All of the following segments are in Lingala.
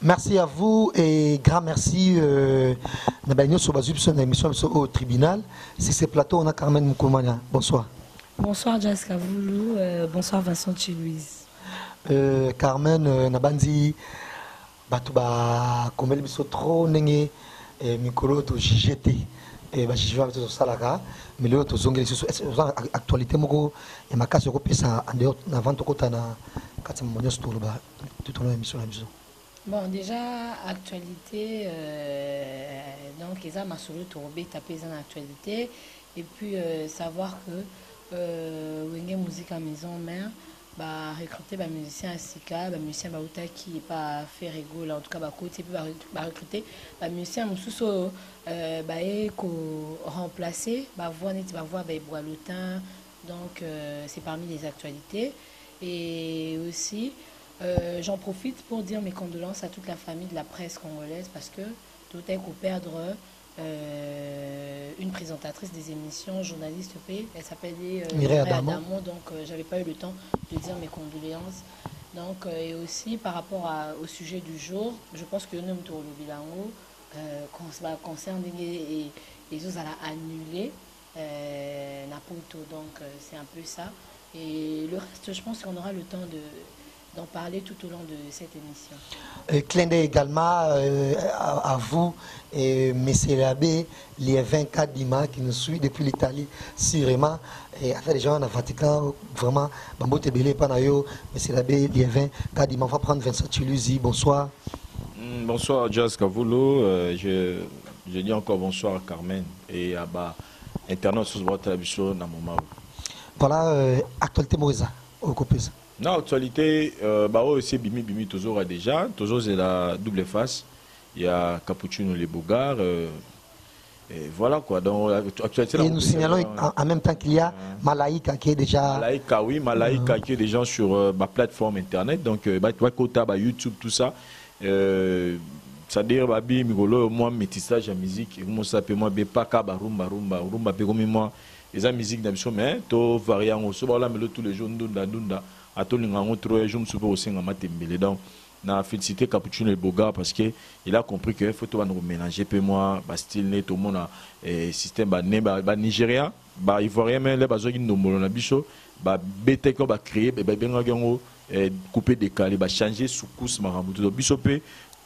Merci à vous et grand merci au tribunal. C'est ce plateau, on a Carmen Moukoumania. Bonsoir. Bonsoir Jessica Voulou, bonsoir Vincent Chilouise. Carmen, Nabandi, Batouba, comme elle est trop nengé, Mikolo, to JGT, et je vais avec Salaga, mais le autre zongé, actualité, Moko, et ma casse européenne, en dehors, avant de côté, na Katsamonia Stouloba, tout au long de l'émission. Bon, déjà, actualité, donc, ils ont m'assuré de taper dans l'actualité, et puis savoir que Wenge Musique à Maison Mère, bah, recruter des musiciens à Sika, des musiciens qui n'est pas fait rigolo, en tout cas, côté, puis recruter des musiciens Moussousso, remplacer, voir Boilotin, donc c'est parmi les actualités, et aussi. J'en profite pour dire mes condoléances à toute la famille de la presse congolaise parce que tout est qu'on perdre une présentatrice des émissions, journaliste P. Elle s'appelait Mireille Adamo, donc j'avais pas eu le temps de dire mes condoléances. Donc, et aussi par rapport au sujet du jour, je pense que nous sommes le bilan concerne les autres à la annuler Napoto, donc c'est un peu ça. Et le reste, je pense qu'on aura le temps d'en parler tout au long de cette émission. Clin d'œil également à vous, et M. Labbé, les 24 d'Ima qui nous suivent depuis l'Italie, sûrement, et avec les gens dans le Vatican, vraiment, Bambote Belé, Panayo, M. Labbé, les 24 d'Ima, on va prendre Vincent Chilouzi, bonsoir. Bonsoir Jessica Voulou, je dis encore bonsoir à Carmen et à Internet sur votre télévision dans mon moment. Voilà, actualité Moïse, au Copés. Non, actualité, aussi Bimi toujours déjà, toujours c'est la double face. Il y a Capuchino les Bogards, et voilà quoi. Donc, actualité, et nous signalons en même temps qu'il y a Malaïka qui est déjà. Malaïka, oui, Malaïka qui est déjà sur ma plateforme internet, donc YouTube, tout ça. C'est-à-dire, moi, métissage à musique, moi, ça peut moi, Bepaka, rumba, moi, les musique d'ambition, mais tout variant, on se voit là, mais tous les jours, Dunda. À tout le monde, je me souviens aussi de donc, na félicité Capuchino et Boga parce qu'il a compris qu'il faut tout mélanger. Puis moi, style net, tout le monde a système Nigeria, Ivoirien, mais les bases qui nous ont bicho, BT qu'on va créer, couper décalé, changer sous couche, maraboutou, bichopé.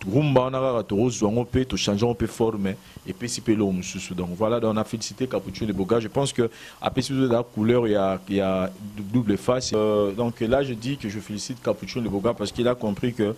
Rumba on a on peut tout changer on peut former et puis si l'homme donc voilà on a félicité Capuchino et Boga. Je pense que après de la couleur il y a double face, donc là je dis que je félicite Capuchino et Boga parce qu'il a compris que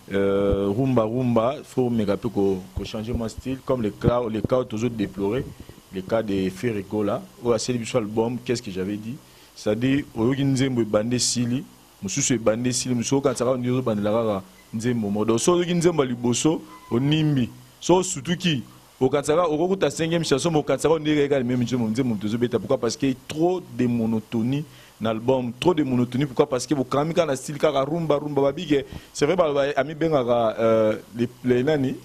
rumba faut méga peu qu'on change mon style comme les cas toujours déplorés, les cas des Ferrico là ou à célébrer l'album. Qu'est-ce que j'avais dit, c'est-à-dire au lieu de bandé sili monsieur bandé sili monsieur quand ça va nous bandé la nzembo modo so nzembo liboso onimbi so surtout qui au katsara au kokuta 5e chanson au katsara on dirait égal même nzembo tozo beta. Pourquoi? Parce qu'il y a trop de monotonie dans l'album, trop de monotonie. Pourquoi? Parce que vous quand dans style kaka rumba babige c'est vrai ami benga les nani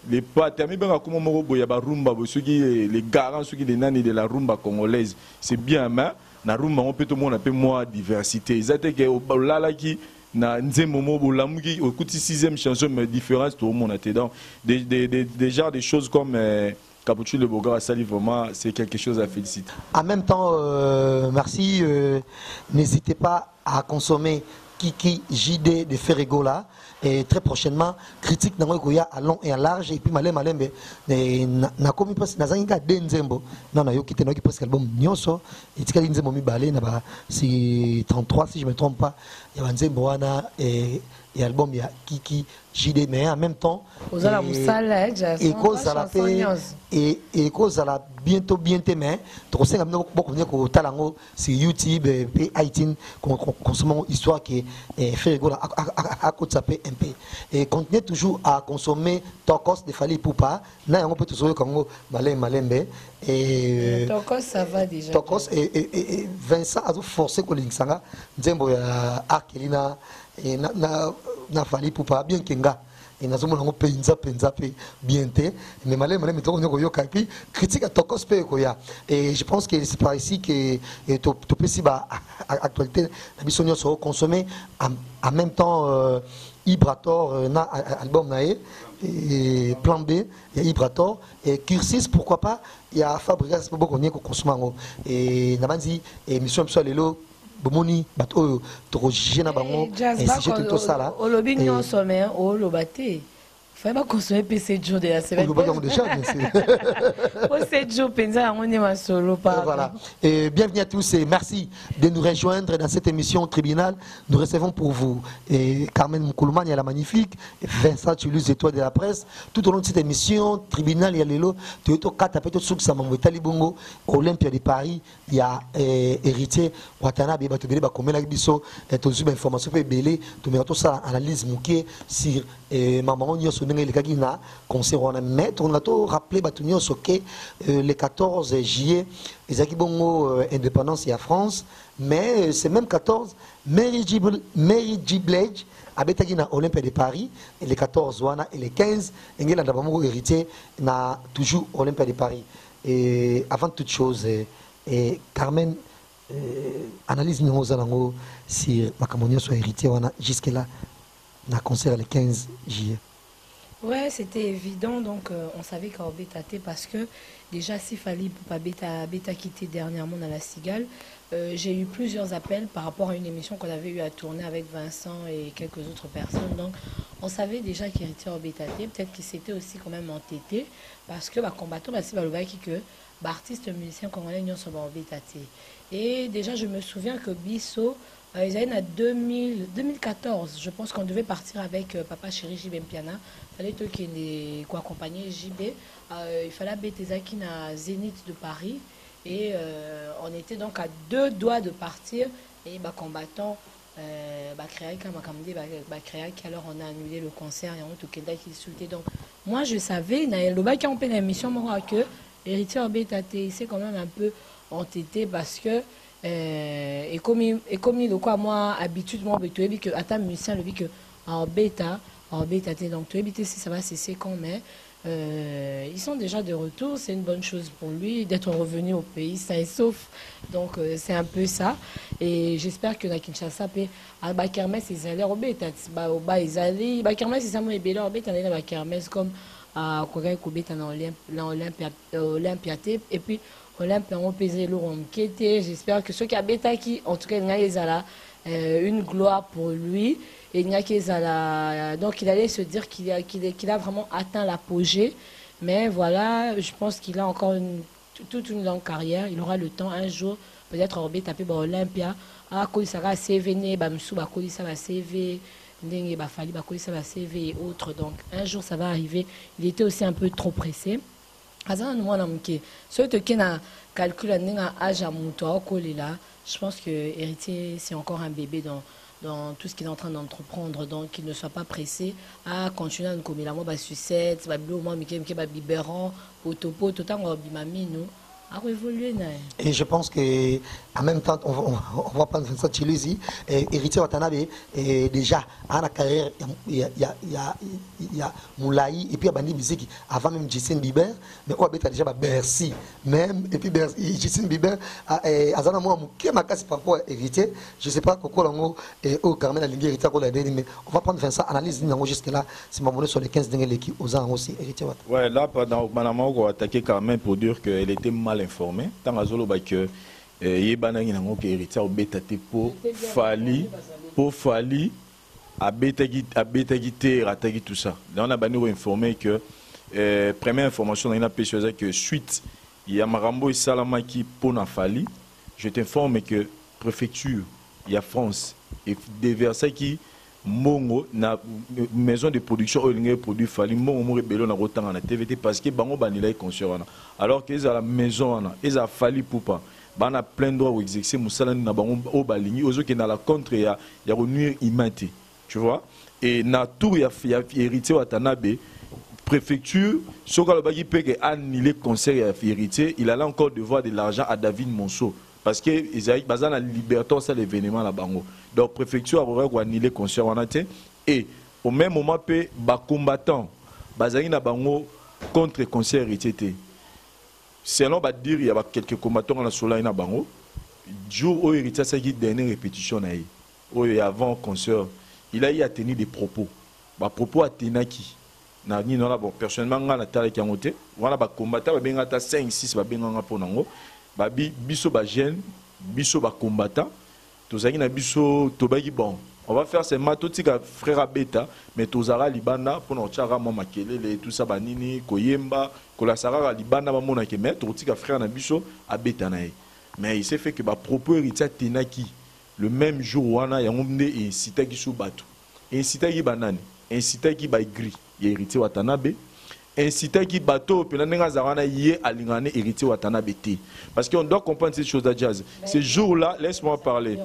les potes ami benga comme moko boya ba rumba ceux qui les garants ceux qui les nani de la rumba congolaise c'est bien mais na rumba on peut tout le monde appelle moi diversité ils étaient que là qui na nzembo mobo lamuki okuti 6e chanson mais différence tout le monde était dans des genres de choses comme Capuchino et Boga Sali, vraiment c'est quelque chose à féliciter. En même temps merci, n'hésitez pas à consommer Kiki JD de Ferrigo là, et très prochainement critique Nangoya à long et à large, et puis malembe na komi presque na zanga denzembo non yo kité no ki presque album nyonso et tikali nzembo mi balé na ba si 33 si je me trompe pas, il y a nzembo wana et album ya Kiki JD, mais en même temps et cause à la bientôt mais trop c'est beaucoup venir talango sur YouTube et iTunes consommons histoire qui fait rigolo à côté ça peut un peu et continuez toujours à consommer Tokos de Fally Ipupa là on peut toujours Congo malembe et Tokos ça va déjà Tokos et Vincent a forcé que l'insanga nzembo ya Arkelina et na Fally Ipupa bien kenga et nous avons penza bien té mais malé mettons on yo kapi critique à tokos pe koya et je pense que c'est par ici que to possible actualité la bisogno so consommer en même temps Ibrator na album nae et plan B il y a Ibrator et Cursis pourquoi pas il y a Fabregas pour beaucoup qu'on consomme et nabandi émission sur lelo bomoni bato to jena bango et si j'ai tout ça là au lobby non sommet au lobate faut pas consommer PC Joe de la semaine PC Joe penza on est solo pas voilà et bienvenue à tous et merci de nous rejoindre dans cette émission tribunal. Nous recevons pour vous et Carmen Moukoulman, il y a la magnifique Vincent Tulus étoile de la presse tout au long de cette émission tribunal il y a lelo to kata peto suksa mamwetali bongo Olympia de Paris il y a héritier Watanabe bato belé ba komela biso to zuba information pe belé to metto ça analyse mouké sur maman nyoso les gars concert on a mettre on a tout rappelé batunio soké le 14 juillet les akibongo indépendance et à France mais c'est même 14 Mary J. Blige abetaki na Olympia de Paris et les 14 wana et les 15 engela ndabamongo héritier na toujours Olympia de Paris et avant toute chose et Carmen analyse nous allons si makamonio soit héritier wana jusque là na concert le 15 juillet. Ouais, c'était évident, donc on savait qu'à Beta parce que déjà s'il fallait pas Beta quitter dernièrement dans la Cigale, j'ai eu plusieurs appels par rapport à une émission qu'on avait eu à tourner avec Vincent et quelques autres personnes. Donc on savait déjà qu'il était en Beta, peut-être qu'il s'était aussi quand même entêté parce que combattant c'est que artiste musicien congolais n'y sont en Beta. Et déjà je me souviens que Bissot ils avaient en 2014, je pense qu'on devait partir avec Papa Chéri JB Mpiana. Il fallait qu'il accompagner JB. Il fallait habiter à Zénith de Paris. Et on était donc à 2 doigts de partir. Et combattant, alors on a annulé le concert et on a tout insulté. Donc moi je savais, le en pleine émission, que l'héritier Bétaté, il s'est quand même un peu entêté parce que. Et comme il quoi moi habitude moi tu es que attends musicien le dit que en bêta donc tu es si ça va cesser quand mais ils sont déjà de retour, c'est une bonne chose pour lui d'être revenu au pays sain et sauf, donc c'est un peu ça et j'espère que la Kinshasa peut à Bakermes ils allaient au bêta ils allaient Bakermes ils ont été au bêta dans Bakermes comme à Corée Koubeta dans Olympia et puis Olympia ont pesé lourd j'espère que ceux qui habitent qui en tout cas ils ont une gloire pour lui et donc il allait se dire qu'il a vraiment atteint l'apogée mais voilà je pense qu'il a encore toute une longue carrière il aura le temps un jour peut-être en taper Olympia à cause ça va CV bamsou à cause ça va CV ndenge ba fali ba cause ça va CV et autres donc un jour ça va arriver il était aussi un peu trop pressé. Je pense que héritier c'est encore un bébé dans tout ce qu'il est en train d'entreprendre donc il ne soit pas pressé à continuer à nous commettre la mode sucette biberon autopo tout temps nous à évoluer. Et je pense que en même temps on va prendre Vincent Chilusi et héritier Watanabe et déjà à la carrière il y a Moulaï et puis Abandi musique avant même Justin Bieber mais on a déjà Bercy même et puis Justin Bieber azana moi qui m'a cassé par rapport héritier je sais pas pourquoi lango et au Carmen la ligne héritier qu'on l'a dit mais on va prendre Vincent analyse jusque là c'est mon sur les 15 derniers qui aux ans aussi héritier. Ouais là pendant Manama on va attaquer Carmen pour dire qu'elle était mal informé tant azolo ba que yebanangi nango ke héritier obetate pour fali abetagi te ratagi tout ça là on a bani informé que première information on a pêché que suite il y a marambo et salamaki pour na fali je t'informe que préfecture il y a France et des versets qui mongo na maison de production olingue produit fali mongo mo rebello na rotanga na TVT parce que bango banila est conscient alors que à la maison na eza fali poupa bana plein droit ou exercer musala na bango o balingi ozo ke na la contre ya renuire imate tu vois et na tour ya héritier Watanabe préfecture soka le bagi peut que annuler concert ya héritier il allait encore devoir de l'argent à David Monceau parce que Isaïe bazana liberté ça l'événement la bango donc préfecture aurait annulé concert en até et au même moment pe ba combattant bazali na bango contre conseil héritier. Selon ba dire il y a quelques combattants na sola na bango jour où héritier ça qui dernière répétition na yi où avant concert il a eu à tenir des propos ba propos atenaki na ni non là bon personnellement na tala ki ngote wana ba combattant ba benga ta 5 6 ba benga pour nango ba biso ba jeune biso ba combattant tozaki na biso tobaki bon on va faire ces matotika frère Abeta mais tozara libanda pour na tchara mo makelele tout ça banini koyemba kola sarara libanda ba mona ke mais totika frère na biso Abeta na mais il s'est fait que ba propos héritier tenaki le même jour wana yango nde incité ki sou bato incité ki banani incité ki ba gris héritier Watanabe incité ki bato pe na nga zawana yé alingane héritier Watanabe té parce qu'on doit comprendre ces choses à jazz ces jours là laisse-moi parler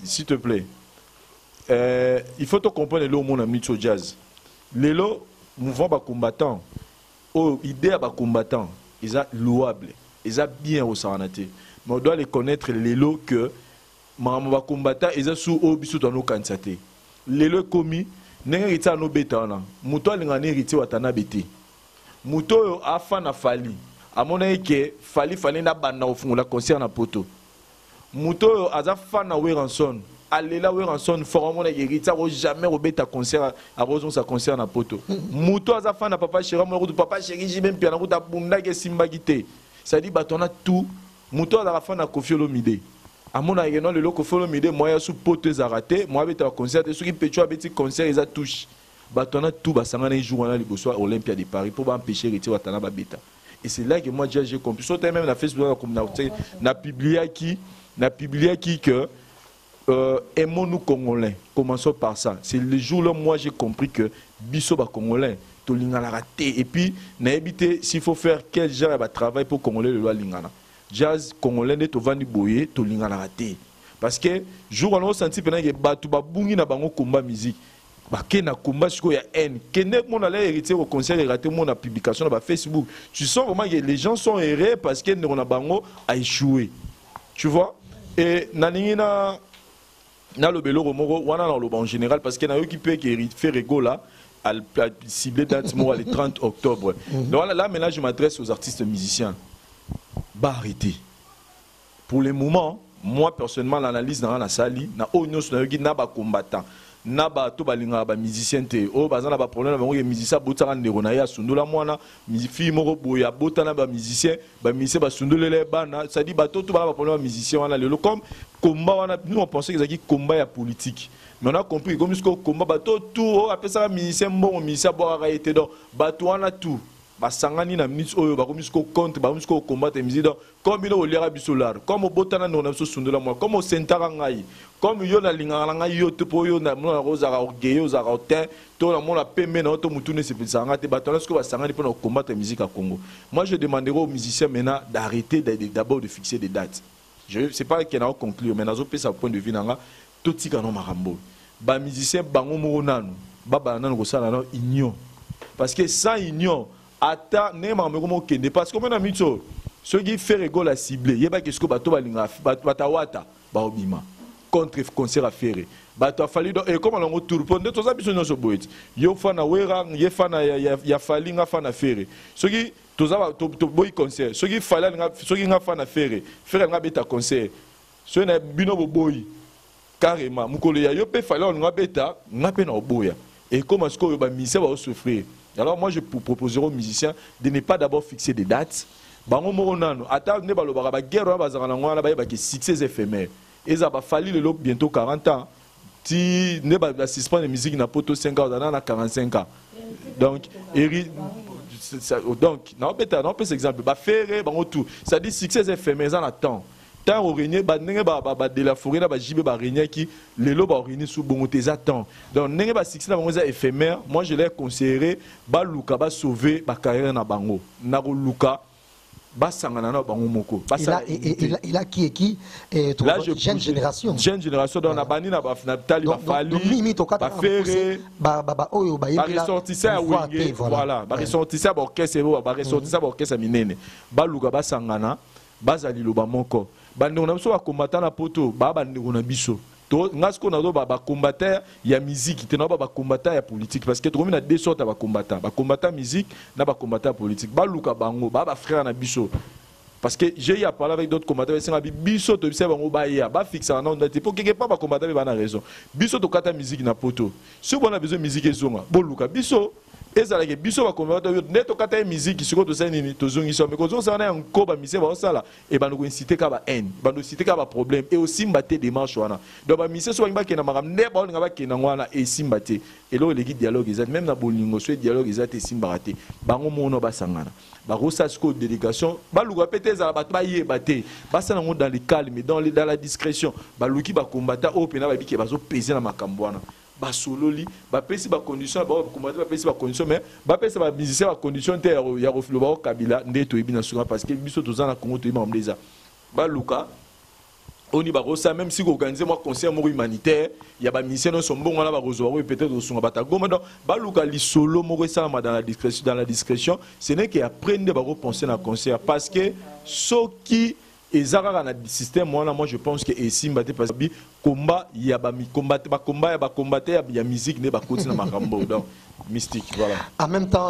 s'il te plaît. Il faut te comprendre le monde a jazz. Les mouvement bas combattant, idée bas combattant, ils sont louables, ils sont bien au saranaté. Mais on doit les connaître les lots que maman bas combattant, ils sont sous au bisou dans nos cansaté. Les lots commis, n'hérité à nos bétana. Mouto l'ingane hérité watana bété. Mouto a fan a fali. À mon avis que fali na bana au fond la concert na poto. Mouto a fan a Weranson. Allez là où on sonne fortement les héritiers jamais robeta concert à raison sa concert na poto muto azafa na papa chéri mo route papa chéri j'ai même piano route bunda ke simba gité ça dit bah on a tout muto azafa na Koffi Olomide à mon avis non le Koffi Olomide moi sous poto zaraté moi beta concert et ceux qui pecho abeti concert ils a touche bah on a tout bah ça ngana jour na liboso Olympia de Paris pour empêcher héritier watana ba beta et c'est là que moi j'ai compris sauter même na Facebook na communauté na publié qui que aimons-nous Congolais. Commençons par ça. C'est le jour là moi j'ai compris que biso ba Congolais, to lingana raté. Et puis, n'a évité s'il faut faire quel genre de travail pour Congolais le loi lingana. Jazz Congolais ne to vandi boyer, to lingana raté. Parce que jour on a senti pendant que batu ba bungi na bango combat musique. Ba ke na combat siko ya haine. Kenek mon allait hériter au concert et raté mon publication na Facebook. Tu sens vraiment que les gens sont errés parce que on a bango a échoué. Tu vois? Et naningina na le belo romoro wana na loba en général parce que na yo qui peut faire rigolo là à cibler date le 30 octobre. Donc là maintenant je m'adresse aux artistes musiciens. Bah arrêtez. Pour le moment, moi personnellement l'analyse dans la salle na onyos na yo na ba combattant na ba to balinga ba musicien te o bazana ba problème ba ngo musicien botaka ndeko na ya sundula mwana fille moko boya botana ba musicien ba sundulele bana ça dit ba to ba problème ba musicien wana lelo comme combat wana nous on pensait que ça qui combat ya politique mais on a compris comme ce combat ba to tout après ça musicien bon musicien boira été donc ba to wana tout basangani na minutes oyo bakomisko contre bakomisko combattre musique donc comme il olera bisolar comme botana na so sundula moi comme sentara ngai comme yo na lingala ngai yo te po yo na mona rozara orgueilleux za rotin to na mona pembe na to mutune se pesanga te batona ce que basangani pour combattre musique à Congo. Moi je demanderai aux musiciens maintenant d'arrêter d'abord de fixer des dates. Je sais pas qu'il y a conclure mais nazo pesa point de vue nanga to tika no marambo ba musicien bango mo nanu baba nanu ko sala no union parce que sans union ata nema mekomo kende parce que on a mis ceux qui fait rigole à cibler yeba qu'est-ce que bato balinga batawata ba obima contre concert à faire bato fali et comme on tour pour deux ça biso nyonso boet yo fana wera ye fana ya falinga fana faire ceux qui toza to boy concert ceux qui fala ceux qui nga fana faire nga beta concert ceux na bino boy carrément mukolo ya yo pe fala nga beta nga pe na boya et comme est-ce que ba mise va souffrir. Alors moi je proposerai aux musiciens de ne pas d'abord fixer des dates. Bango moronano ata ne ba lobaka ba guerre ba zanga ngwana ba ba succès éphémère. Et ça va falloir le bientôt 40 ans. Si ne ba suspendre musique na poto 5 ans na 45 ans. Donc non peut-être non peut exemple ba faire bango tout. Ça dit succès éphémère en attend. Tant au régner ba nenge ba de la forêt ba jibe ba régner qui les lots ba régner sous bon tes attend. Donc nenge ba succès na bango éphémère, moi je les conseillerais ba luka ba sauver ba carrière na bango. Na ko luka ba sangana na bango moko. Il a qui là jeune génération. Jeune génération dans na bani na ba tali ba fali. Ba faire ba oyo ba yebila. Ba ressortissant wenge voilà, ba ressortissant ba orchestre ba ressortissant ba orchestre minene. Ba luka ba sangana bazali loba moko. Bande on a besoin de combattre na poto ba bande on a biso Nga ce qu'on a ba combattant ya musique, te na ba combattant ya politique parce que tu as deux sortes de combattants, ba combattant musique na ba combattant politique. Ba luka bango, ba frère na biso. Parce que j'ai eu parlé avec d'autres combattants, c'est un biso to bise bango ba ya, ba fixe en onde pour quelque part ba combattant ba na raison. Biso to kata musique na poto. Si on a besoin de musique ezonga, bo luka biso ezalaki biso ba combattant yo neto kata musique siko to sani to zongi so mais ko zonga na encore ba mise ba sala et ba no inciter ka ba haine, ba no inciter ka ba problème et aussi mbaté démarche wana. Donc ba mise so ba kena makam ne ba nga ba kena wana et simbaté. Et là les dialogue ezat même na bolingo so dialogue ezat simbaraté. Bango mono ba sangana. Ba rosasko délégation ba luka pété za ba ba yebate. Ba sana dans le calme mais dans la discrétion. Ba luki ba combattant o pena ba biki ba zo peser na makambo wana. Ba sololi ba pesi ba condition ba combattre ba pesi ba condition mais ba pesi ba musicien ba condition te ya reflo ba kabila ndeto ebina suka parce que biso tozana Congo to ima mleza ba luka oni ba rosa même si organiser moi concert mo humanitaire ya ba musicien non sombo ngana ba rozo peut-être au sunga bata goma donc ba luka li solo mo resala dans la discrétion ce n'est qu'aprendre ba repenser na concert parce que ceux qui et Zara na système moi je pense que Esimba te parce que combat il y a ba combattre il y a musique ne ba continue na makambo donc mystique voilà. En même temps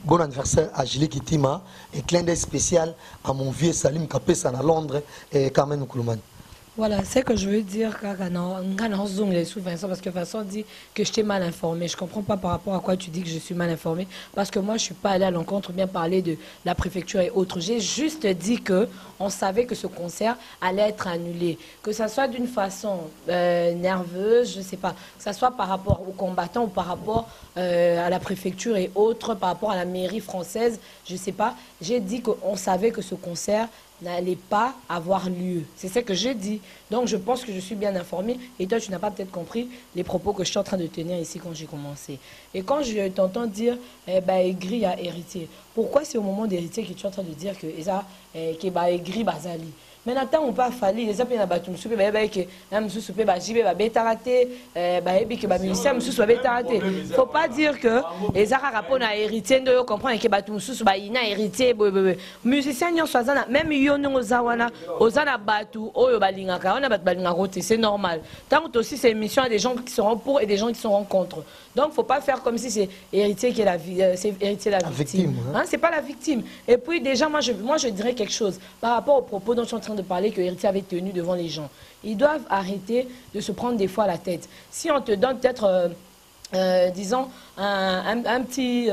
bon anniversaire à Julie Kitima et clin d'œil spécial à mon vieux Salim Kapesa à Londres et Carmen Kouloumane. Voilà, c'est que je veux dire parce que Vincent dit que je t'ai mal informé. Je ne comprends pas par rapport à quoi tu dis que je suis mal informé. Parce que moi, je ne suis pas allée à l'encontre, bien parler de la préfecture et autres. J'ai juste dit qu'on savait que ce concert allait être annulé. Que ça soit d'une façon nerveuse, je ne sais pas. Que ça soit par rapport aux combattants ou par rapport à la préfecture et autres, par rapport à la mairie française, je ne sais pas. J'ai dit qu'on savait que ce concert n'allait pas avoir lieu. C'est ce que j'ai dit. Donc je pense que je suis bien informée. Et toi, tu n'as pas peut-être compris les propos que je suis en train de tenir ici quand j'ai commencé. Et quand je t'entends dire, Aigri a hérité. Pourquoi c'est au moment d'hériter que tu es en train de dire que Aigri Bazali? Mais maintenant, on pas fallu les appels à Batum Soupé, Soupé, Jibé, Bétaraté, musicien, Bétaraté. Faut pas dire que les Arabes ont hérité, de comprendre que Batum Soupé, il a hérité, musicien, même Yono Ozawana, Ozana Batu, Oyo Balingaka, on a Balingaroté, c'est normal. Tant que aussi c'est une mission à des gens qui seront pour et des gens qui seront contre. Donc, faut pas faire comme si c'est héritier qui est la victime. Hein? C'est pas la victime. Et puis déjà, moi je dirais quelque chose par rapport aux propos dont je suis en train de parler que héritier avait tenu devant les gens. Ils doivent arrêter de se prendre des fois la tête. Si on te donne peut-être, disons, un petit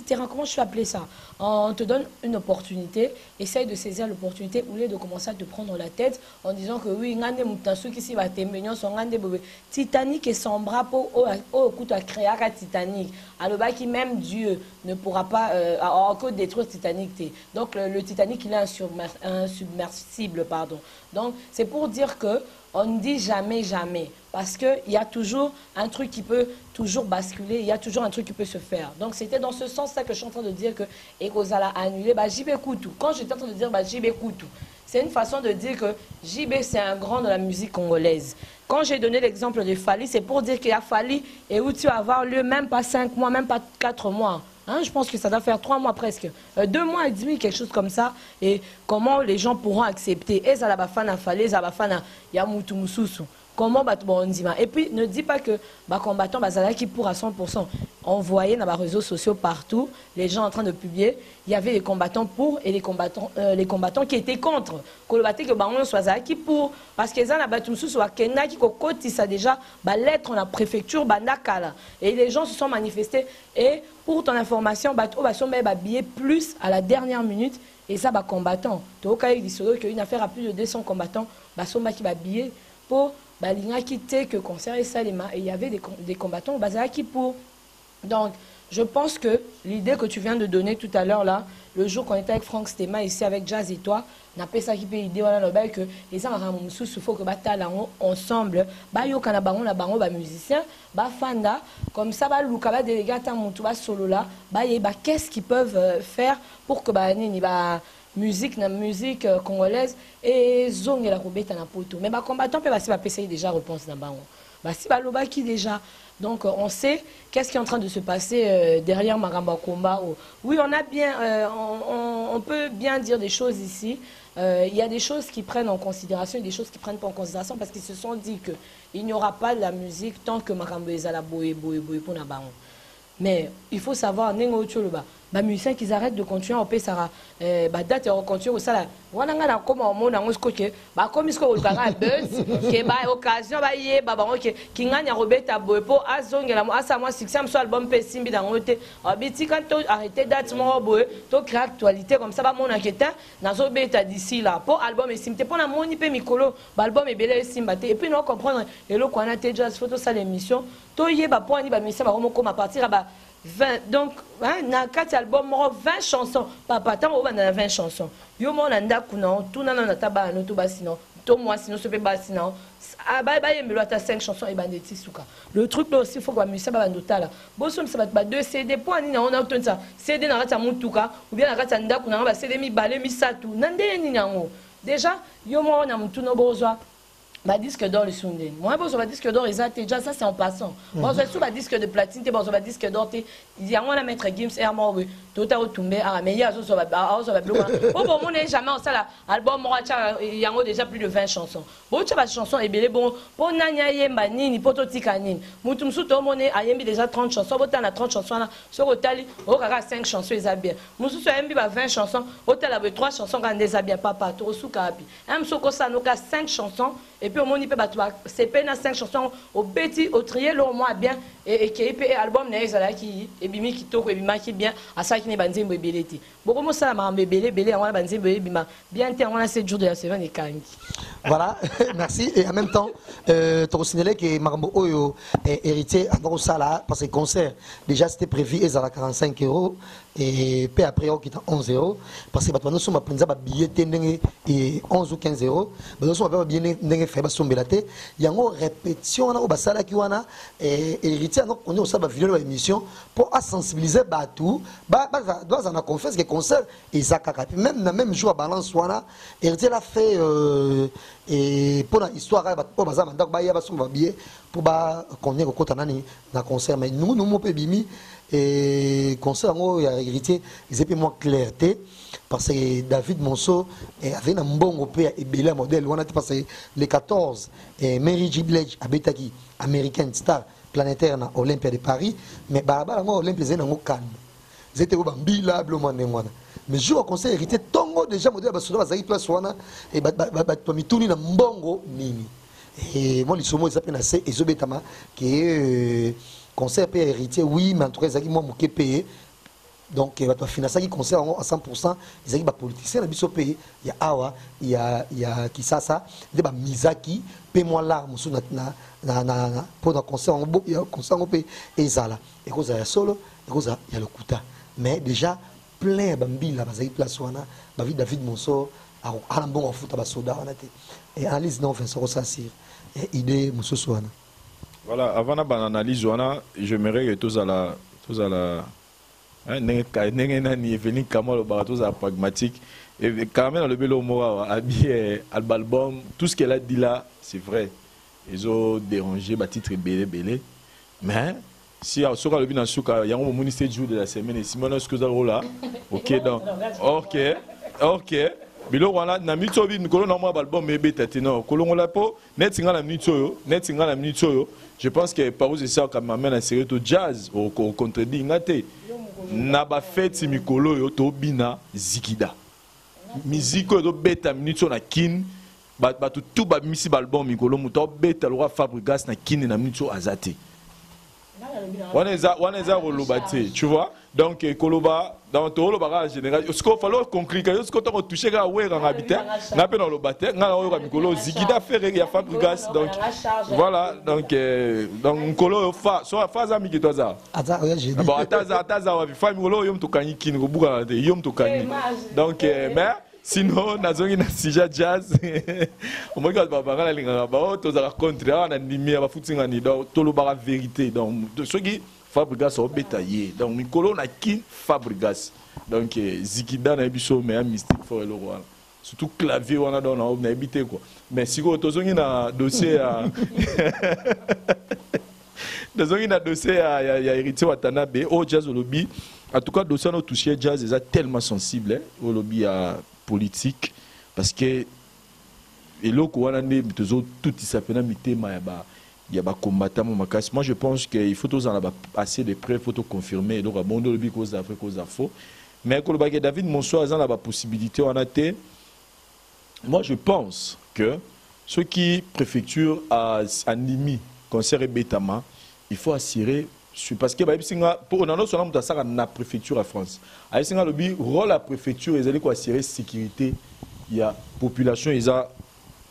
terrain, comment je peux appeler ça? On te donne une opportunité, essaye de saisir l'opportunité au lieu de commencer à te prendre la tête en disant que oui, Titanic est son bras pour créer un Titanic. Alors qui même Dieu ne pourra pas encore détruire Titanic. Donc le Titanic il est un submersible, pardon. Donc c'est pour dire que on ne dit jamais, jamais. Parce qu'il y a toujours un truc qui peut toujours basculer, il y a toujours un truc qui peut se faire. Donc c'était dans ce sens-là que je suis en train de dire que Ekozala a annulé JB Koutou. Quand j'étais en train de dire JB Koutou, c'est une façon de dire que JB c'est un grand de la musique congolaise. Quand j'ai donné l'exemple de Fali, c'est pour dire qu'il y a Fali et où tu vas avoir lieu même pas 5 mois, même pas 4 mois. Hein, je pense que ça doit faire 3 mois presque. 2 mois et demi, quelque chose comme ça. Et comment les gens pourront accepter. Et ça Fana Fali, Zabafana Yamutu Mususu. Comment on dit. Et puis ne dis pas que combattant qui pour à 100%. On voyait dans les réseaux sociaux partout, les gens en train de publier, il y avait les combattants pour et les combattants qui étaient contre. Que soit qui pour parce que ça battu soit Kenya qui côté ça déjà lettre la préfecture nakala et les gens se sont manifestés et pour ton information billet plus à la dernière minute et ça combattant. Donc il dit qu'une affaire à plus de 200 combattants qui billet pour quitté que concert et Salima et il y avait des combattants qui pour. Donc je pense que l'idée que tu viens de donner tout à l'heure là, le jour qu'on était avec Franck Stema ici avec Jazz et toi, n'a pas ça qui peut aider que les gens il faut que ensemble, yo kana bango na bango musiciens, fanda comme ça luka délégué à mutu solo là, qu'est-ce qu'ils peuvent faire pour que musique congolaise et zone la robeta na poto. Mais combattant peut passer déjà réponse na bango. Si balobaki déjà. Donc on sait qu'est-ce qui est en train de se passer derrière Maramba Komba. Oui, on peut bien dire des choses ici. il y a des choses qui prennent en considération et des choses qui ne prennent pas en considération parce qu'ils se sont dit qu'il n'y aura pas de la musique tant que Makambo ezala boye pour na bango. Mais il faut savoir, les musiciens qui arrêtent de continuer à opérer, date et continuer au salaire. On a comme un monde en Oskoke, comme il se buzz, qui a occasion, qui gagne à Robert Aboe pour Azong et la moi succès, soit album Pessimbi dans le thé. Abiti quand tu arrêtes date, mon boy, tu crées actualité comme ça, mon enquêteur, dans un bêta d'ici là, pour album et simte, pour la monipe Mikolo, album et belé simbate. Et puis nous comprendre, et là, qu'on a déjà photo ça l'émission, tu y es, pour un musicien, comme à partir à 20, donc, dans 4 albums, 20 chansons. Papa, tant on a 20 chansons. Yo, mon anda, tout n'a pas tabac, tout bas sinon. Tout moi, sinon, se fait bas sinon. Ah, bah, mais là, t'as 5 chansons et banditi souka. Le truc là aussi, il faut que musicien va nous tala. Bon, ça va être 2 CD. Pour un on a obtenu ça. CD n'a pas moutuka, ou bien n'a pas nda, qu'on a CD mi balé, mi satou. Nande ni nango. Déjà, yo, moi, on a tout nos besoins. Ma disque d'or le Sunday. Moi, je vais disque d'or, déjà ça c'est en passant. Moi, je vais disque de platine, je vais disque d'or, il y a un maître Gims et moi, tout à retombé, mais il y a un oh bon, on n'est jamais en salle. Album, il y a déjà plus de 20 chansons. Bon, tu as des chansons et bien bon, pour Nanya Yemba Nini, pour Totikanine. Moutoum Souto, on a déjà 30 chansons, on a 30 chansons là, sur Otali, on a 5 chansons, ils bien. Moussou sur MB 20 chansons, Otal avait 3 chansons, quand ils bien, papa, Torosuka, Msoko Sanoka 5 chansons. Et puis, on peut c'est peine à 5 chansons au petit, au trier, au moins bien, et qui est album, qui est bimi qui toque, et bima qui bien, à ça qui n'est pas de belléti. Beaucoup de ça m'a belé, on a bien, on a 7 jours de la semaine et kangi. Voilà, merci. Et en même temps, tu as signalé que Marambo Oyo est héritier à Dorosala, parce que le concert, déjà c'était prévu, et à 45 €, et puis après, on quitte à 11 €, parce que nous sommes à prendre un billet et 11 ou 15 €, nous sommes à bien fait, il y a une répétition, on a qui wana héritier, on est au sabbat vidéo de l'émission pour sensibiliser tout, dans un confesse que concert, et ça même le même jour à Balance wana, héritier l'a fait. Et pour l'histoire, pour pour qu'on ait un concert, mais nous, nous, bimi et concert, il y a hérité, ils étaient moins clarté, parce que David Monceau avait un bon opé et belé modèle, on a passé les 14, et Mary J. Blige, Abetaki, American Star planétaire à Olympia de Paris, mais Barbara, Olympia, ils étaient calme. Ils étaient au Bambila, Blomane, mais je au conseil hérité tongo déjà modèle basoda bazaki place wana et mituni na mbongo nini et moi lisomo ezapé na se ezobetama que conseil pe héritier oui mais en tout cas ezaki moi moké payé donc bato financer qui conseil à 100% ezaki ba politicien na biso payé il y a awa il y a Kisasa de ba Mizaki pe moi larme sous na pour un conseil en il y a conseil en payé ezala et cause ya solo et cause il y a le kuta mais déjà plein bambila bazaki place wana bavi David Monceau a bon en foot basoda wana te et analyse non Vincent Rosassir et idée Monceau wana voilà avant la bonne analyse wana j'aimerais que tous à la n'est ni venu comme le baratos à pragmatique et quand même dans le belo moi habillé album tout ce qu'elle a dit là c'est vrai ils ont dérangé ba titre belé mais si on sera le bien souka il y a un moment 7 jours de la semaine et Simon est-ce que ça là OK donc OK bilo wana na mitso bi mikolo na moi album mebe tatino kolongo la po net singa la minute yo je pense que par c'est ça quand m'amène à série to jazz au contredit ngate na ba fête mikolo yo to bina zikida musique yo beta minute na kin ba tout ba misi album mikolo muto beta le roi Fabregas na kin na minute azate on est à Rolobate, tu vois. Donc, Koloba, dans ton Rolobara en général, ce qu'il faut conclure, ce qu'on a touché à Oué en habitant, n'a pas dans le bâtiment, n'a pas dans le Mikolo, Zikida Ferré, il y a Fabregas. Donc, voilà, donc, Kolo, soit phase ami qui toi ça. Bon, Ataza, on va faire Mikolo, Yom Tokani, qui nous bouge, Yom Tokani. Donc, mais. Sinon, nous avons un sujet jazz. On va regarder les gens. Tous les rencontres, on a animé, on va foutre tout le bar vérité. Donc, ceux qui Fabregas sont bétaillés. Donc, Mikolo n'a qu'une Fabregas. Donc, Zikida n'a pas mais un mystique pour le roi. Surtout clavier, on a habité quoi. Mais si vous avez un dossier à. Nous avons un dossier à héritier Watanabe, au jazz au lobby. En tout cas, le dossier à touché jazz est tellement sensible au lobby à politique parce que et là quoi on est tout ça pena mitema ya ba combattant makasi. Moi je pense qu'il faut tous en avoir assez de preuves, faut tout confirmer donc bon de bi cause d'Afrique cause faux. Mais que le David Monso a la possibilité on a été. Moi je pense que ceux qui préfecture à Nimi concert et Betama, il faut assurer parce que pour on a notre na préfecture à France. A singa le rôle la préfecture ils allaient quoi assurer sécurité il y a population ils a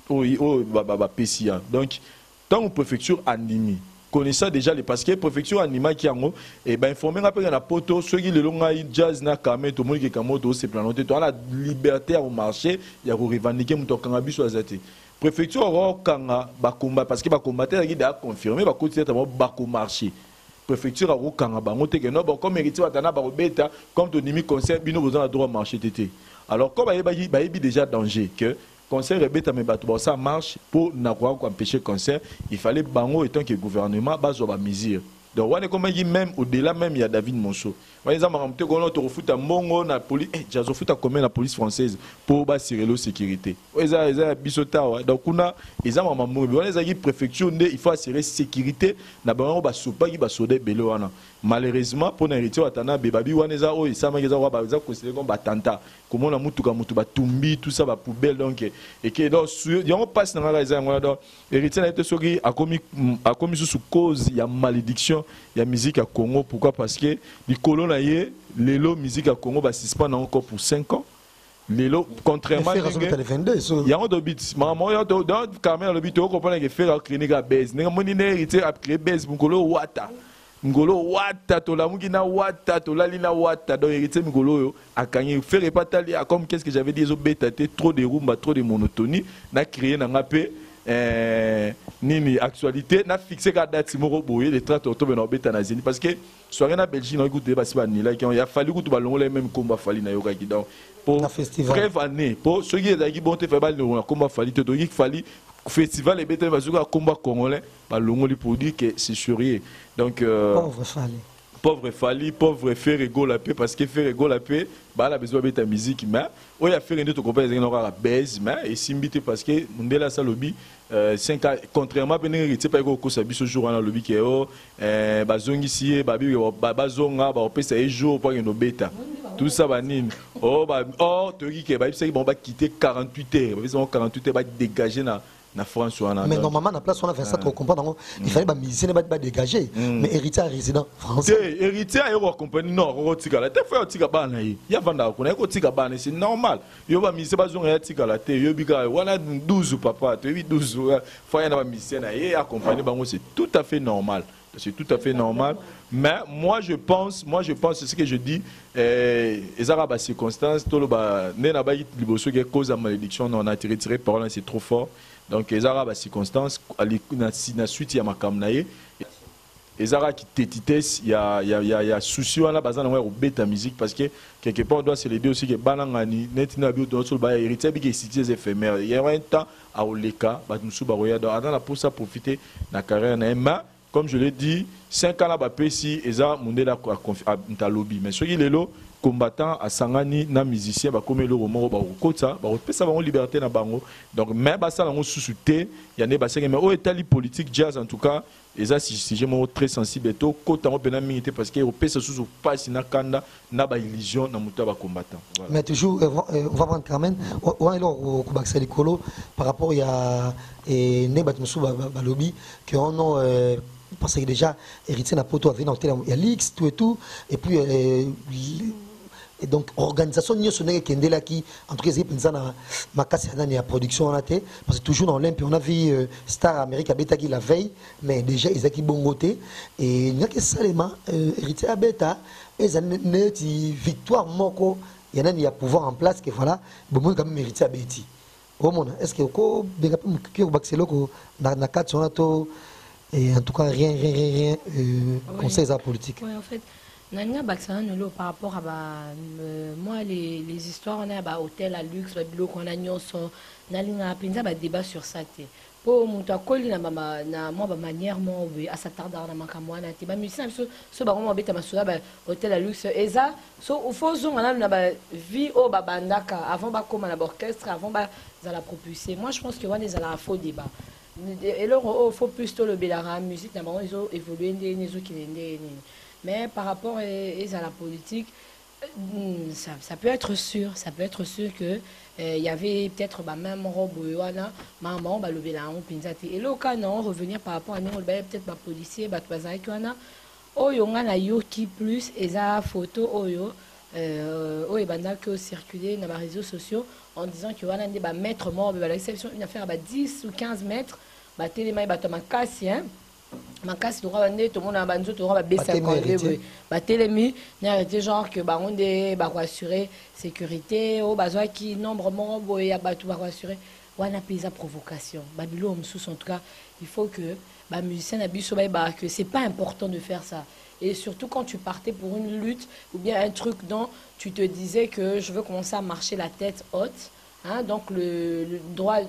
PCA. Donc tant que préfecture à Nimi connaissant déjà les parce que préfecture Anima qui en et ben informer rappel na poto ceux qui le longa jazz na kamé tout monde qui kamoto c'est planoté toi la liberté au marché il y a revendiquer muto kanga biso azati préfecture ro kanga ba combat parce que ba combattre qui a confirmé ba côté ba marché préfecture ro kanga ba ngote que non bon comme héritier watana ba beta comme to Nimi conseil bino besoin de droit marché tété alors comme ba déjà danger que conseil rebeta mais ça marche pour n'avoir empêcher concert il fallait bango étant que le gouvernement base ba mesure donc on est comme même au-delà même il y a David Monso les gens m'ont dit qu'on te refoute à mongo na police jazo fout à combien la police française pour bassurer la sécurité ils a bisota donc on a ils ont maman on les a préfecture il faut assurer sécurité na bango ba sopa qui ba soder belo wana malheureusement pour n'héritier watana bebabi waneza o ça ma ngeza ba za considérer comme batanta comment na mutuka mutu ba tumbi tout ça ba poubelle donc et que donc on passe dans la raison donc héritier na été soki a commis sous cause il y a malédiction il y a musique à Congo pourquoi parce que les colons les lots musique à Congo va suspendre encore pour 5 ans. Les lots, contrairement à il y a un de bits. Maman, il y a quand même le bit, on comprend que faire la clinique à base. N'est-ce pas hérité à créer base, Mungolo Wata. Mungolo Wata, to la Mugina Wata, to la Lina Wata, donc hérité Mungolo à Kanye. Faire et pas taler comme qu'est-ce que j'avais dit, ils ont bêtaté trop de rumba, trop de monotonie, n'a créé un peu. Nini actualité n'a fixé la date Simoro Boye le 30 octobre dans Bétanazini parce que soirée na Belgique on écoute débat ni là il a fallu que tout ballon les mêmes combat fali na yoka donc pour brève année pour ceux qui est bon te faire balle no combat fali te donc il fallait festival et Bétan va jouer combat congolais ballon pour dire que c'est sérieux donc pauvre Fali, pauvre faire égaux la paix parce que faire égaux la paix, bah la besoin de ta musique mais on a fait une autre compagnie qui n'aura pas baise mais et simbité parce que Mundela sa lobby 5 ans contrairement à Benin c'est pas que ça ce jour dans lobby qui est oh bazongi ici babi bazonga ba opesa un jour pour une bêta tout ça va nine oh tori que ba c'est bon va quitter 48 heures ils ont 48 heures va dégager na France mais normalement na place on a fait ça tu comprends il fallait musicien pas dégager mais héritier résident français héritier ayo compagnie non on tika la te faut tika bana yi ya vanda ko na ko tika bana c'est normal yo ba musicien ba zonga ya tika la te yo bika wana 12 papa te 12 faut ya na ba musicien na ye accompagner bango c'est tout à fait normal. C'est tout à fait normal. Mais moi je pense, c'est ce que je dis, les arabes à circonstances, tout le bas, n'a pas eu de cause de malédiction, on a tiré par là, c'est trop fort. Donc les arabes à circonstances, à la suite, il y a ma camnaïe. Les arabes qui tétitès, il y a souci à la base au bêta musique parce que quelque part on doit se l'aider aussi que banangani netina bio dans le bas héritier qui est cité éphémère. Il y a un temps à Oleka, bah nous sommes baroya donc on a pour ça profiter la carrière na comme je l'ai dit, 5 ans là-bas, ici, ils ont monté à lobby. Mais ceux qui sont combattants à Sangani, na musiciens, comme le roman, ça va liberté na bango. Donc même ça, on sous-souté, il y a des bassins, mais au état politique jazz en tout cas, ils ont si j'ai très sensible et tout, côté on peut n'importe parce que au pays se sous passe na kanda, na ba illusion, na muta ba combattant. Mais toujours, on va prendre quand même, on est là au Kubaxel Colo par rapport il y a Nebat Moussou Balobi qui ont parce que déjà héritier n'a pas tout avec il y a l'X tout et tout et puis et donc organisation ni sonné kendela qui en tout cas c'est pensana makasi na ya production na té parce que toujours dans l'Olympe on a vu Star America beta qui la veille mais déjà ils qui bongoté et il y a que seulement héritier beta et ça n'est victoire moko il y a pouvoir en place que voilà bon quand même héritier beti au monde est-ce que ko benga pe ko baxelo ko na quatre sonato et en tout cas rien conseils à politique. Oui, en fait, Nania Baxanolo par rapport à moi les histoires on a hôtel à luxe, on a nyoso, on a débat sur ça. po mutu akoli na mwa bamanière mo boye asatardaka na makambo wana te bamusicien na biso so bango babeta masolo ya bahotel ya luxe eza so fo ozonga nanu na bavie oyo babandaka avant bakóma na baorchestre avant bazala propulsé. Moi je pense que wana ezalaka faux débat eloko oyo fo plus tolobelaka musique na bango ezoévolue ndeni ezokende ndeni mais par rapport ezala politique ça peut être sûr que il y avait peut-être même robe wana maman balobela on pinzate et là quand on revenir par rapport à nous peut-être ba policier ba bazaki wana oyo nga na yoki plus eza photo oyo oyo banda que circuler dans les réseaux sociaux en disant que wana ndi ba mettre mort ba l'exception une affaire ba 10 ou 15 mètres ba téléma ba toma kasi hein makasi to rwanda to mona banzo to ba besa ko ba telemi na arrêté genre que ba onde ba rassurer sécurité o bazwa ki nombre mo boya ba tout ba rassurer wana pesa provocation babilo msous en tout cas il faut que ba musicien na biso ba que c'est pas important de faire ça et surtout quand tu partais pour une lutte ou bien un truc dont tu te disais que je veux commencer à marcher la tête haute hein, donc le droit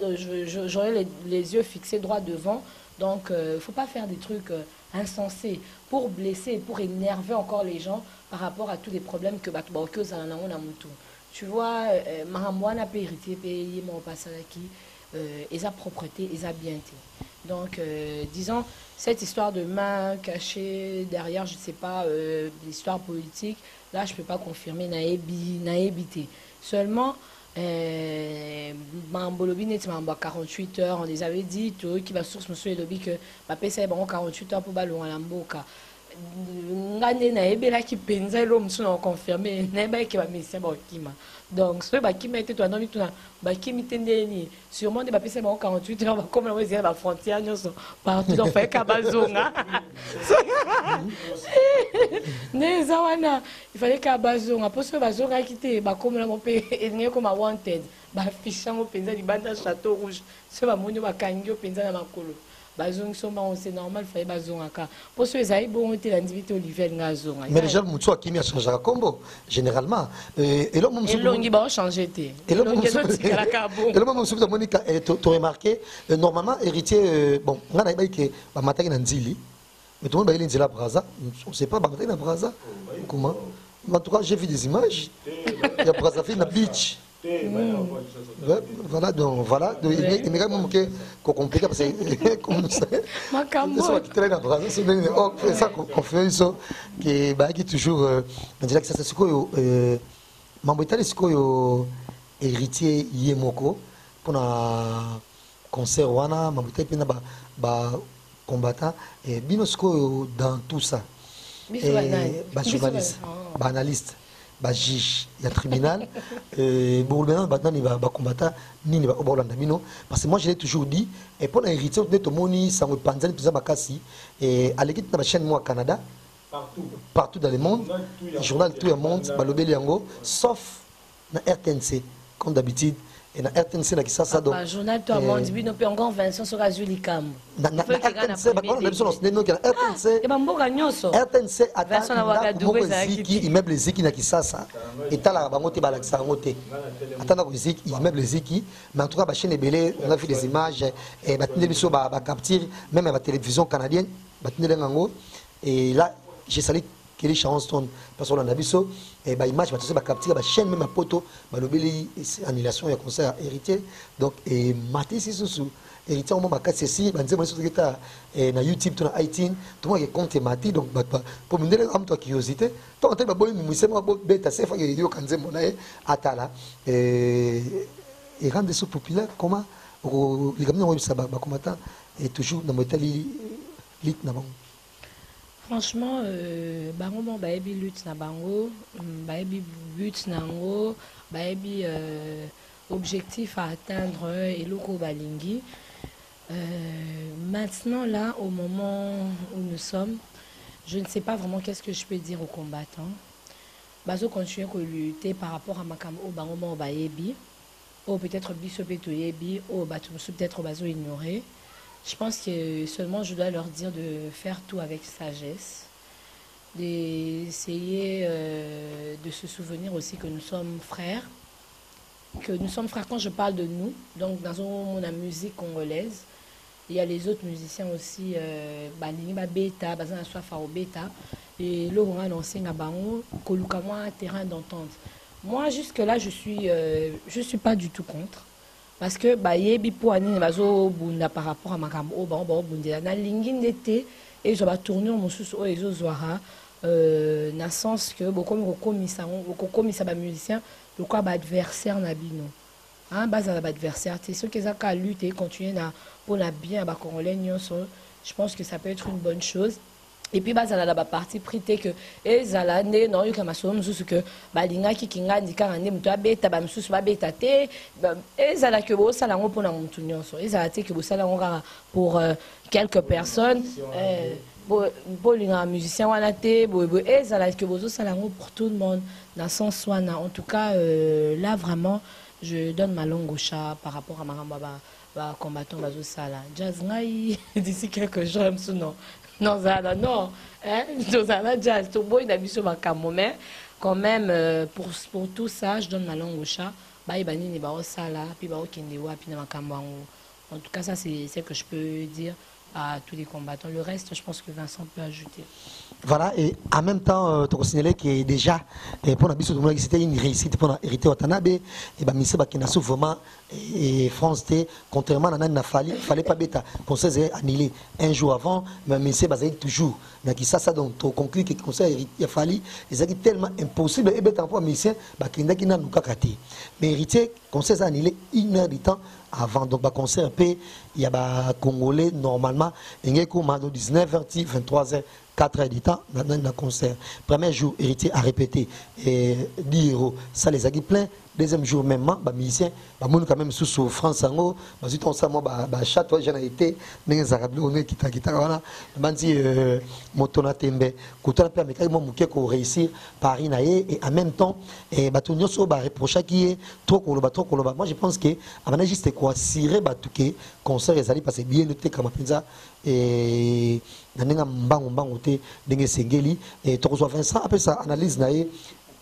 j'aurais les yeux fixés droit devant. Donc, il ne faut pas faire des trucs insensés pour blesser et pour énerver encore les gens par rapport à tous les problèmes que Batoubaokyo Zalanao Namutu. Tu vois, Mahamwana peut hériter, payer mon passalaki, et sa propreté, et sa bienté. Donc, disons, cette histoire de main cachée derrière, je ne sais pas, l'histoire politique, là, je ne peux pas confirmer, naébité. Seulement, Bambolobi 48 heures, on les avait dit, qui va source monsieur Elobi que ma PC est 48 heures pour ballon à la mboka. Ngane na ebela ki penza l'homme sont confirmé neba ki ba mission ba kima. Donc ce ba kima était toi non mituna ba kimi tendeni sûrement de ba PC 48 heures comme la voisine ba frontière nyonso partout donc fait ka bazonga. Ne zawana il fallait ka bazonga parce que bazonga quitté ba comme la mon pays et comme wanted ba fichango penza di banda château rouge ce ba moni ba kangyo penza na makolo. C'est normal, il fallait bazonga. Pour ceux qui ont été l'individu Olivier Ngazonga. Mais déjà, Moutou Akimi a changé à Combo, généralement. Et là, mon il va changer. Et là, mon souvenir de Monica, tu as remarqué, normalement, héritier, bon, on a dit que Bamataki Nanzili, mais tout le monde a dit la Braza. On ne sait pas, Bamataki na Braza. Comment? En tout cas, j'ai vu des images. Il y a Braza fait na beach. Voilà, donc voilà, il me reste qu'on complique parce que comme ça, c'est ça qu'on fait ça, qui toujours, on dirait que ça c'est ce que Mamboitali c'est que héritier Yemoko pour un concert wana Mamboitali puis na combattant et bino ce que dans tout ça, journaliste, analyste. Juge, il y a tribunal. Bon, maintenant, il va combattre, ni va au parce que moi, je l'ai toujours dit, et pour l'héritier, on est au Moni, ça me panzane, plus Bakassi, et à l'équipe de la chaîne, moi, au Canada, partout dans le monde, le journal tout le monde, Balobé Liango, sauf dans RTNC, comme d'habitude. Et dans RTNC, là, qui ça donc. Le journal tout le monde, il y a encore Vincent sur Azulikam. Dans RTNC, RTNC attend immeuble Ziki na Kisasa et tala bangote balakisa ngote attend ko Ziki immeuble Ziki mais en tout cas ba chaîne belé on a vu des images et ba tindé biso ba capture même à la télévision canadienne ba tindé ngango et là j'ai sali Kelly Charleston parce qu'on a biso et ba image ba tous ba capture ba chaîne même à poto ba lobeli annulation et concert héritier donc et maté si sous héritier au moment bakati si banze mo sur na YouTube to na iTunes tout le monde compte mati donc pour me donner am toi curiosité toi on te ba boli mimuse mo beta c'est fa yo kanze mo na atala et rendre ça populaire comment les gamins ont ça ba combattant et toujours dans motali lit na bon. Franchement, bango baebi lutte na bango, baebi but nango, baebi objectif à atteindre et loko balingi. Maintenant là, au moment où nous sommes, je ne sais pas vraiment qu'est-ce que je peux dire aux combattants. Bazo continuer à lutter par rapport à makam au bango baebi, ou peut-être biso peto yebi, ou batumsu peut-être bazo ignorer. Je pense que seulement je dois leur dire de faire tout avec sagesse, d'essayer de se souvenir aussi que nous sommes frères, quand je parle de nous, donc dans la musique congolaise, il y a les autres musiciens aussi, Balini Beta, Bazana Soifaro Beta, et là on a annoncé à Bango, Kolukamwa, terrain d'entente. Moi jusque-là je suis pas du tout contre. Parce que yebi pour ani bazo bunda par rapport à makambo o ba bunda na lingin d'été et je vais tourner mon sous o ezo zoara na sens que beaucoup komisa ba musicien le quoi ba adversaire na bino hein base na ba adversaire c'est ceux qui ont lutter et continuer na pour la bien ba congolais nyonso. Je pense que ça peut être une bonne chose. Et puis bazala la partie prité que ezala ne non yo kama so msusu que balinga kikinga ndika ngane muto abeta ba msusu ba beta te ezala que bo sala ngo pona mutu nyonso ezala te que bo sala ngo pour quelques personnes bo linga musicien wana te bo ezala que bo sala ngo pour tout le monde dans sens wana. En tout cas là vraiment je donne ma langue au chat par rapport à maramba ba combattant bazo sala jazz ngai d'ici quelques jours msu non. Non, non, hein, jazz, tout beau, il a vu sur ma camo, mais quand même, pour tout ça, je donne ma langue au chat. En tout cas, ça, c'est ce que je peux dire à tous les combattants. Le reste, je pense que Vincent peut ajouter. Voilà, et en même temps, tu as signalé que déjà, pour la c'était une réussite pour hériter Watanabe, et bien, Missé Bakinassou, vraiment, et France, contrairement à Nana Fali, il ne fallait pas bêta. Le conseil est annulé un jour avant, mais Missé Bazaï toujours. Donc, ça, donc, tu as conclu que le conseil a fallu, c'est tellement impossible, et bêta pour Missé, Bakina n'a pas raté. Mais hérité, le conseil a annulé 1 heure de temps avant. Donc, le concert, il y a des Congolais, normalement, il y a 19h, 23h. 4 heures du temps, dans le concert. Premier jour, héritier a répété 10 €. Ça les a dit plein. Deuxième jour, même, les musiciens, ils quand même sous France. Ils ont dit que chaque fois, j'en ai été, les Arabes, qui ont dit Motona Tembe, qui ont réussi Paris, et en même temps, ils ont reproché qui est trop. Moi, je pense que, avant juste quoi, cirer le concert, ils allaient passer bien noté comme ça. Et nanenga mbango te ndenge sengeli et tokozwa Vincent après sa analyse nae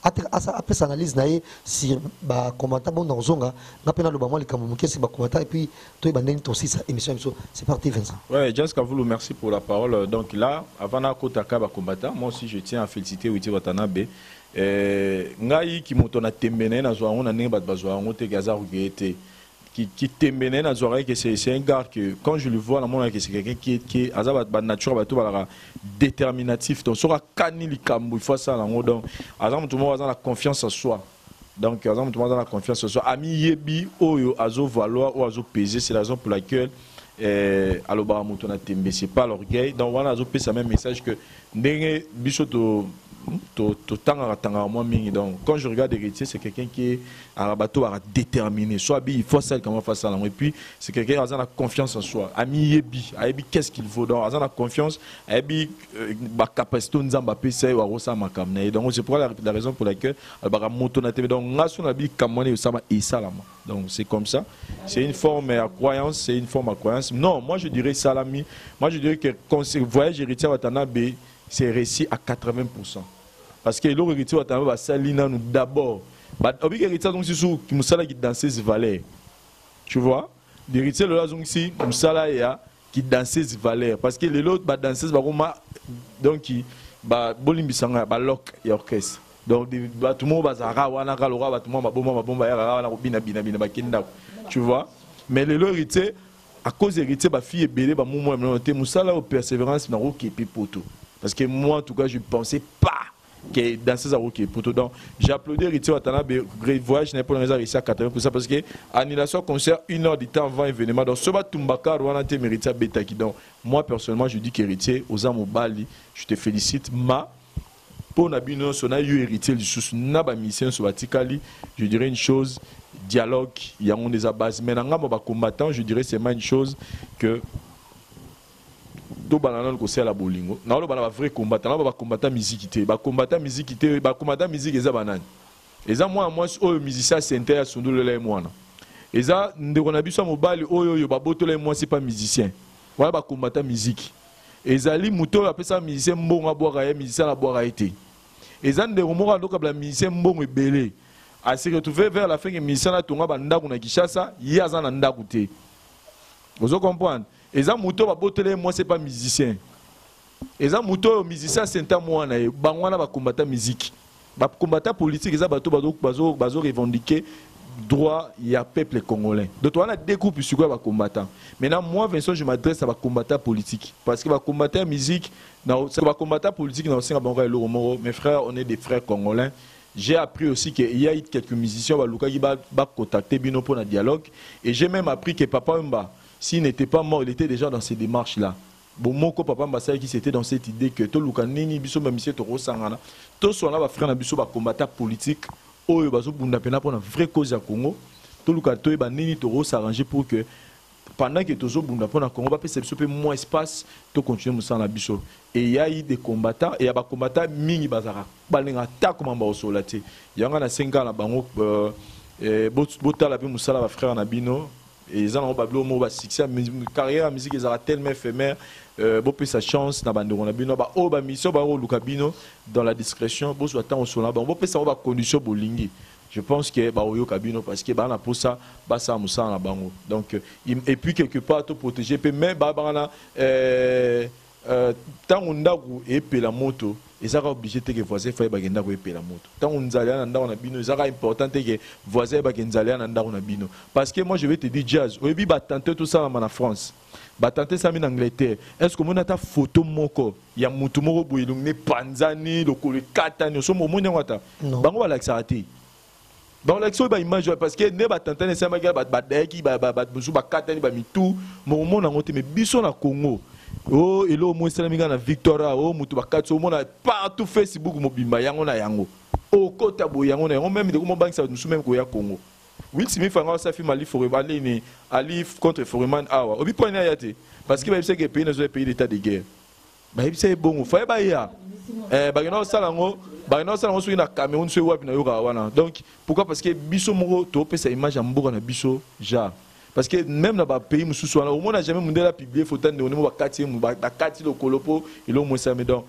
après sa analyse nae si ba commentaire bon dans zonga na pena lo ba moi likambo mukesi ba commentaire et puis toi bandeni to si sa émission c'est parti Vincent. Ouais, Jessica vous merci pour la parole. Donc là avant na kotaka ba combattant moi aussi je tiens à féliciter Witi Watanabe ngai ki motona tembene na zo na ndenge ba bazwa ngote gaza rugete qui t'emmène à Zoré, que c'est un gars que quand je le vois, c'est quelqu'un qui a la nature déterminatif. Donc, sur la il faut ça. Donc, tout le monde a la confiance en soi. Donc, tout le monde a la confiance en soi. Ami Yebi, Oyo, Azo valoir ou Azo peser, c'est la raison pour laquelle Aloba Moutona Tembe, c'est pas l'orgueil. Donc, voilà, Azo peser, c'est le même message que Ndenge Bichoto. Donc, quand je regarde Héritier, c'est quelqu'un qui est à bateau déterminé. Soit il faut ça, comment faire ça. Et puis, c'est quelqu'un qui a la confiance en soi. Ami Yebi, qu'est-ce qu'il faut. Donc, il a la confiance, Yebi, la capacité de Mbappé, c'est Warosa Makamne. Donc, c'est pour la raison pour laquelle il a monté na TV. Donc, on a dit Kamone Osama et Salama. Donc, c'est comme ça. C'est une forme à croyance. C'est une forme à croyance. Non, moi, je dirais Salami. Moi, je dirais que le voyage Héritier Watanabe, c'est réussi à 80%. Parce que l'héritier va salina nous d'abord. L'héritier donc c'est qui musala qui dansait ce valet. Tu vois? L'héritier là donc si musala ya qui dansait ce valet. Parce que les autres va danser va comment donc qui va bolimbisanga va lock et orchestre. Donc tout le monde va zara wana kalora va tout le monde va bomba ya wana bina bakenda. Tu vois? Mais les héritier à cause héritier ba fille belé ba momo musala au persévérance na roki pipoto. Parce que moi en tout cas je pensais pas que dans ces arroquets pour tout. Donc j'applaudis Héritier Watanabe, voyage n'est pas réussi à 80% parce que annulation concert 1 heure du temps avant événement. Donc ce Tumbaka Rwanda mérite bêta qui donc moi personnellement je dis qu'Héritier aux Bali, je te félicite ma pour Nabino son a eu héritier du sous naba mission sur Vatikali, je dirais une chose dialogue, il y a on des bases mais dans ba combattant, je dirais c'est une chose que do banana ko sala bolingo na lo bana vrai combattant ba combattant musique te ba combattant musique te ba combattant musique eza banane eza moi o musicien center sundule le mwana eza ndeko na biso mobali oyo ba botola moi c'est pas musicien voilà ba combattant musique ezali muto apesa musicien mbonga boira ya musicien la boira été eza ndeko moko ndoka bla musicien mbongo ebele a se retrouver vers la fin que musicien na tonga ba ndako na Kinshasa yaza na ndako te vous comprenez Et ça moto va botter moi c'est pas musicien. Et ça moto musicien c'est un moi na bangwana va combattre musique. Ba combattre politique et ça bato bazo revendiquer droit il y a peuple congolais. Donc on a des groupes sur quoi va combattre. Maintenant moi Vincent je m'adresse à va combattre politique parce que va combattre musique ça va combattre politique dans mes frères on est des frères congolais. J'ai appris aussi qu'il y a quelques musiciens qui vont contacter Bino pour un dialogue. Et j'ai même appris que Papa Mba, s'il n'était pas mort, il était déjà dans ces démarches-là. Bon, mon Papa Mba, c'est qui c'était dans cette idée que tout le monde nini biso même si toro sangana, tout son là va frère na biso va combattre politique. Oh, il va se bunda pena pour une vraie cause à Congo. Tout le monde va nini toro s'arranger pour que pendant que tous bunda pour na Congo, va faire peu moins espace, tout continuer musa na biso. Et il y a eu des combattants et il y a des combattants mini bazara. Balinga ta comment ba osolate. Il y a un 5 ans là bango bota la bi musala ba frère na bino et ils ont bablo mo ba succès carrière musique ils ont tellement éphémère bo peut sa chance na bandoro na bino ba o ba mission ba o luka bino dans la discrétion bo so attend osola ba bo peut ça ba condition bolingi. Je pense que bah oyo kabino parce que bah na pour ça bah ça musa na bango. Donc et puis quelque part te protéger mais bah bana tant on a épé la moto et ça va obligé que voisin faut ba genda ko épé la moto. Tant on zalia na na bino ça va important que voisin ba genzalia na na bino parce que moi je vais te dire jazz oyebi ba tenter tout ça en France. Ba tenter ça en Angleterre. Est-ce que mon ata photo moko ya mutu moko boyelung ne panzani lokole katani so mo mona wata. Bango ba laxati. Dans l'action ba image parce que ne ba tantane ça ma ba deki ba busu ba katani ba mitu mo mona ngote me biso na Congo oh elo mo salamiga na Victoria oh mutu ba katso mona partout Facebook mo bimba yango na yango o kota bo yango na yango même de ko mo bank ça nous même ko ya Congo Will Smith fanga sa film Ali Foreman ni Ali contre Foreman awa obi point na yate parce que ba c'est que pays na zo pays d'état de guerre ba c'est bon fa ba ya bagino salango sur na Cameroun sur web na yoka wana donc pourquoi parce que biso moko to pesa image mboka na biso ja parce que même dans ba pays mususu wana au moins n'a jamais mundela publier photo de mo bakati mu bakati lo kolopo ilo mo sa me donc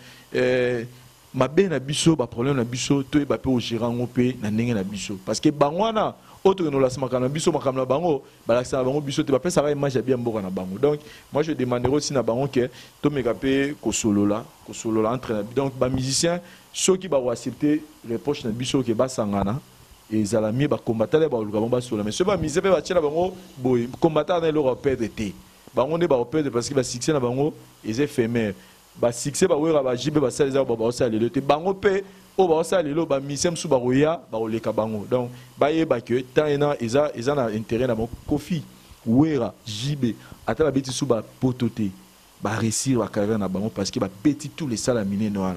mabe na biso ba problème na biso to ba pe o gérant pe na ndenge na biso parce que bangwana autre no la smaka na biso makam na bango ba la bango biso te ba pe ça va image bien mboka na bango donc moi je demanderai aussi na bango que to meka pe ko solola entre donc ba musicien ceux qui va accepter les poches na biso ke ba sangana et zalami ba combattre ba luka ba solo mais ceux ba musicien pe ba tchela bango boy combattre na leur perdre té bango ne ba perdre parce que ba succès na bango est éphémère ba succès ba wera ba jibe ba sala ba sala le té bango pe o ba sala le ba musicien su ba roya ba oleka bango donc ba yeba que taina eza na intérêt na bango kofi wera jibe ata ba beti su ba pototé ba réussir ba carrière na bango parce que ba beti tous les salles miné noir.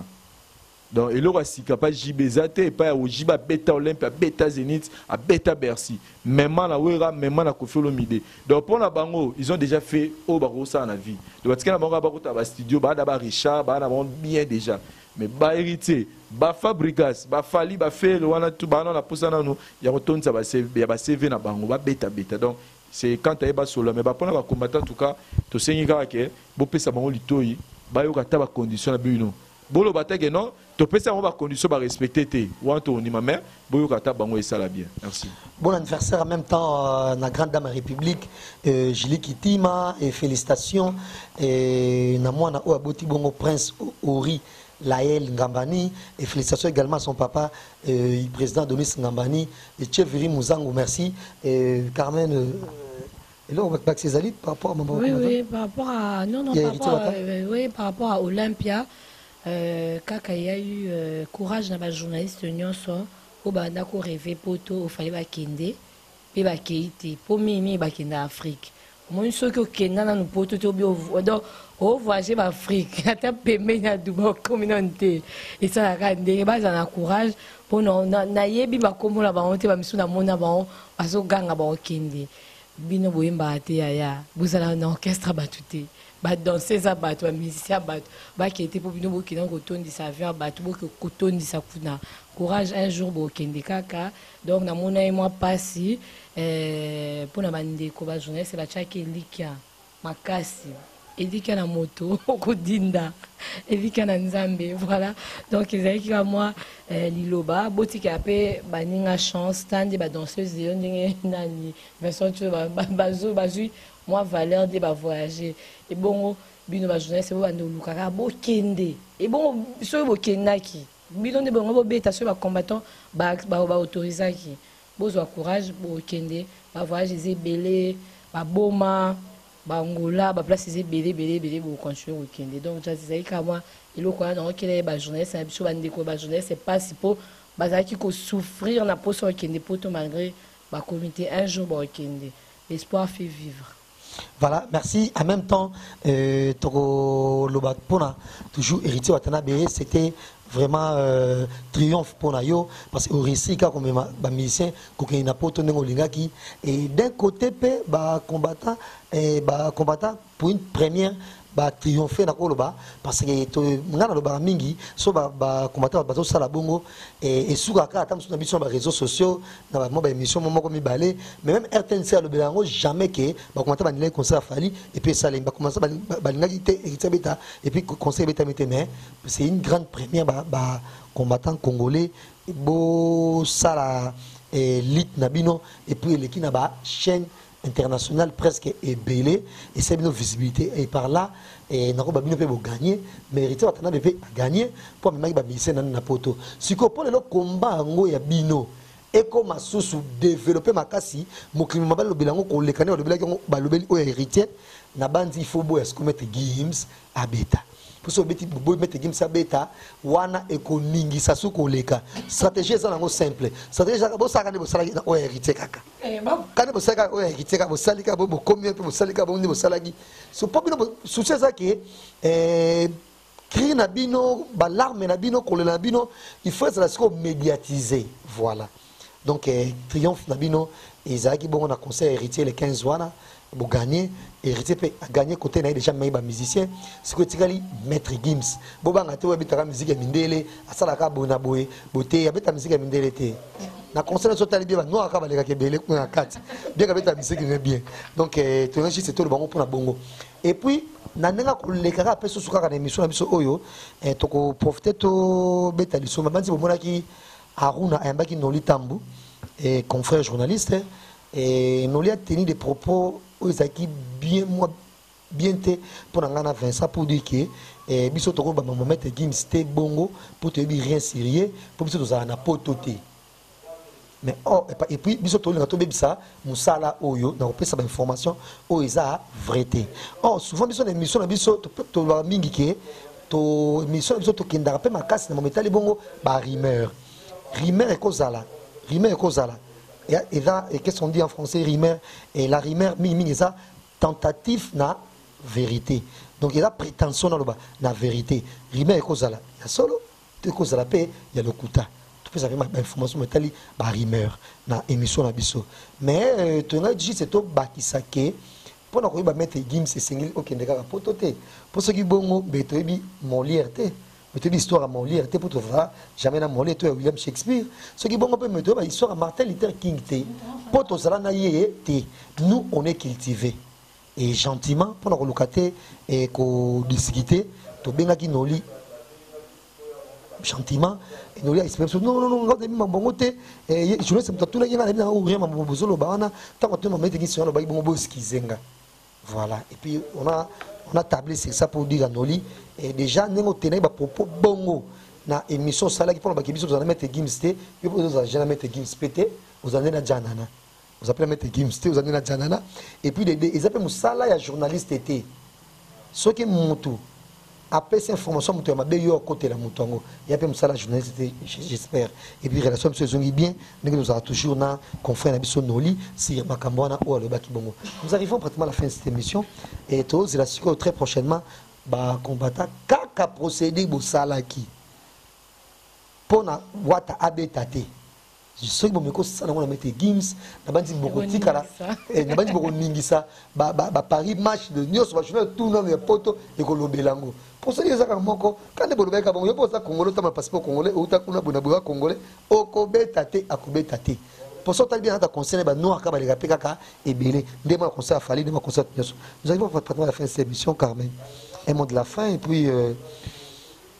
Donc il aura si capable JBZT et pas au Jiba Beta Olympe, à Beta Zénith, à Beta Bercy. Même la Wera, même la Kofi Olomide. Donc pour la Bango, ils ont déjà fait au Barossa en la vie. Donc parce que la Bango a Barota studio, bah d'abord Richard, bah d'abord bien déjà. Mais bah hérité, bah Fabricas, bah Fali, bah fait le wana tout bah non la pousse na nous, il y a retourne ça va CV na Bango, bah Beta. Donc c'est quand tu es bas solo mais bah pour la combattant en tout cas, tu sais ni gars que bopé ça Bango litoi, bah yo kata ba condition na bino. Bolo batake non, to pesa on va condition ba respecter té. Ou anto ni ma mère, boyo kata bango et ça la bien. Merci. Bon anniversaire en même temps la grande dame République Julie Kitima et félicitations et na moi na Oaboti bongo prince Ori Laël Ngambani et félicitations également à son papa président Donis Ngambani et Cheviri Mouzango merci et Carmen et là on va pas que ses alliés par rapport à maman. Oui par rapport à par rapport à Olympia. Kaka il y a eu courage dans les journalistes nyonso au banda ko rêver poto au fallait ba kende pe ba keite pour mimi ba kenda Afrique moi ceux qui kenda na poto to bio donc au voyager ba Afrique ata pembe na dubo communauté et ça la rende ba na courage pour na yebi ba komola ba onte ba misu na mona ba azo ganga ba kende bino boyemba ate ya buzala na orchestre batute ba danser za bato ba musicien bato ba qui était pour bino boki na kotondi sa avion bato boki kotondi sa kuna courage un jour bokende kaka donc na mona et moi passi pour na bande ko ba journaliste ba chaki likia makasi elika na moto kodinda elika na nzambe voilà donc ils avaient à moi liloba botiki apé baninga chance tande ba danseuse de ndenge nani version tu bazui moi valeur de ba voyager et bon bino ba journée c'est ba ndolukaka bo kende et bon so bo kendaki bino de bon bo beta so ba combattant ba autorisaki bozwa courage bo kende ba voyager belé ba boma Bangola, ba place c'est belé pour continuer le week-end. Donc j'ai dit que moi il faut qu'on ait qu'il ba journée c'est habitué à déco ba journée c'est pas si pour bazaki ko souffrir na poste week-end pour tout malgré ba comité un jour ba week-end. L'espoir fait vivre. Voilà, merci. En même temps, Toko Lobat Pona, toujours héritier Watanabe, c'était vraiment triomphe pour Nayo, parce qu'au récit, comme les musiciens, qui n'a pas de et d'un côté, combattant pour une première, triompher na koloba parce que to ngana loba mingi so combattant bazo sala bongo et suka ka tam sur na réseaux sociaux na ba émission moko mi balé mais même RTNC le belango jamais que combattant ba nile concert fali et puis ça ba commencer ba ngaki te beta et puis conseil beta mais c'est une grande première combattant congolais bo sala lit nabino et puis l'équipe na ba chaîne international presque ébélé et c'est une visibilité et par là et n'a pas gagner mais héritier va gagner pour même ba ministère na poto si ko pour le combat ngo ya bino et comme sous développer makasi mo klima mabalo lo bilango ko lekane lo bilango ba lobeli o héritier na bandi il faut boya ce mettre games à beta pour ce beti boy mettre games à beta wana ekoningi sasuko leka stratégie ça nango simple stratégie ça bo saka ne bo sala na o héritier kaka quand vous savez que vous savez que vous combien vous savez que vous savez so pas bien souci ça que créer nabino balarme nabino coller nabino il faut ça se médiatiser voilà donc triomphe nabino Isaac bon on a conseil héritier les 15 wana pour gagner héritier peut gagner côté na déjà même musicien c'est que tikali maître Gims bobanga te webitaka musique ya mindele asala ka bona boye boté ya beta musique ya mindele te na concert so tali bien no akaba leka kebele ko na kati bien ka beta musique bien donc tu as c'est tout le bango pour na bongo et puis na nenga ko leka ka peso suka na émission na biso oyo to ko profiter to beta liso mabanzi bomona ki Aruna ayambaki Noli Tambu et confrère journaliste et Noli a tenu des propos qui bien moi bien te pour ngana Vincent pour dire que biso to ko ba mettre Gims te bongo pour te dire rien sérieux pour biso to na pototé mais oh et puis biso to linga to bebisa musala oyo na kopesa ba information o eza vérité oh souvent biso na émission na biso to la mingi ke to émission biso to kenda pe makasi na mometali bongo ba rumeur et kozala et qu'est-ce qu'on dit en français rumeur et la rumeur mingi ça tentative na vérité donc il a prétention dans le bas na vérité rumeur et kozala ya solo te kozala pe ya lokuta tu peux savoir information metali ba rumeur na émission na biso mais tu as dit c'est to bakisake pour na ko ba mettre Gims et singil okendeka ka pototé pour ce qui bongo betobi mon liberté mais tu dis histoire à Molière, tu pour voir jamais na Molière, tu es William Shakespeare. Ce qui est bon, on peut mettre histoire à Martin Luther King. Pour tous nous on est cultivés et gentiment pour nous locater et qu'on discuter, tu bien qui nous lit gentiment et nous lit expliquer non regarde mon bon côté et je ne sais pas tout là il y a na ouvrir mon bozolo bana tant que tu me mets sur le bail bon boss kizenga voilà et puis on a tablé sur ça pour dire à Noli et déjà nous tenons des propos bongo na émission sala qui pour ba kibiso vous allez mettre Gims té vous allez jamais mettre Gims pété vous allez na janana vous appelez mettre Gims té vous allez na janana et puis ils appellent musala ya journaliste été ce qui montou après cette information mutu ma beyo côté la mutongo il y a peu musala journaliste j'espère et puis relation se zongi bien nous aura toujours na confrère na biso Noli si makambona ou le baki bongo nous arrivons pratiquement à la fin de cette émission et tous la suite très prochainement ba combattant kaka procédé bo salaki pona wata abetate je sais que bon ça on a mettre Gims na bandi boko tikala na bandi boko ningisa ba Paris match de nyos ba jouer tout dans les poteaux et ko lobelango pour ça ça comme moko quand de bolobeka bon yo pour ça congolais ta passeport congolais ou ta kuna bonaboa congolais okobetate akobetate pour ça bien à conseiller ba noir ka ba les kaka et belé ndema conseil a fallu ndema conseil nous arrivons pratiquement à la fin de cette émission Carmen un mot de la fin et puis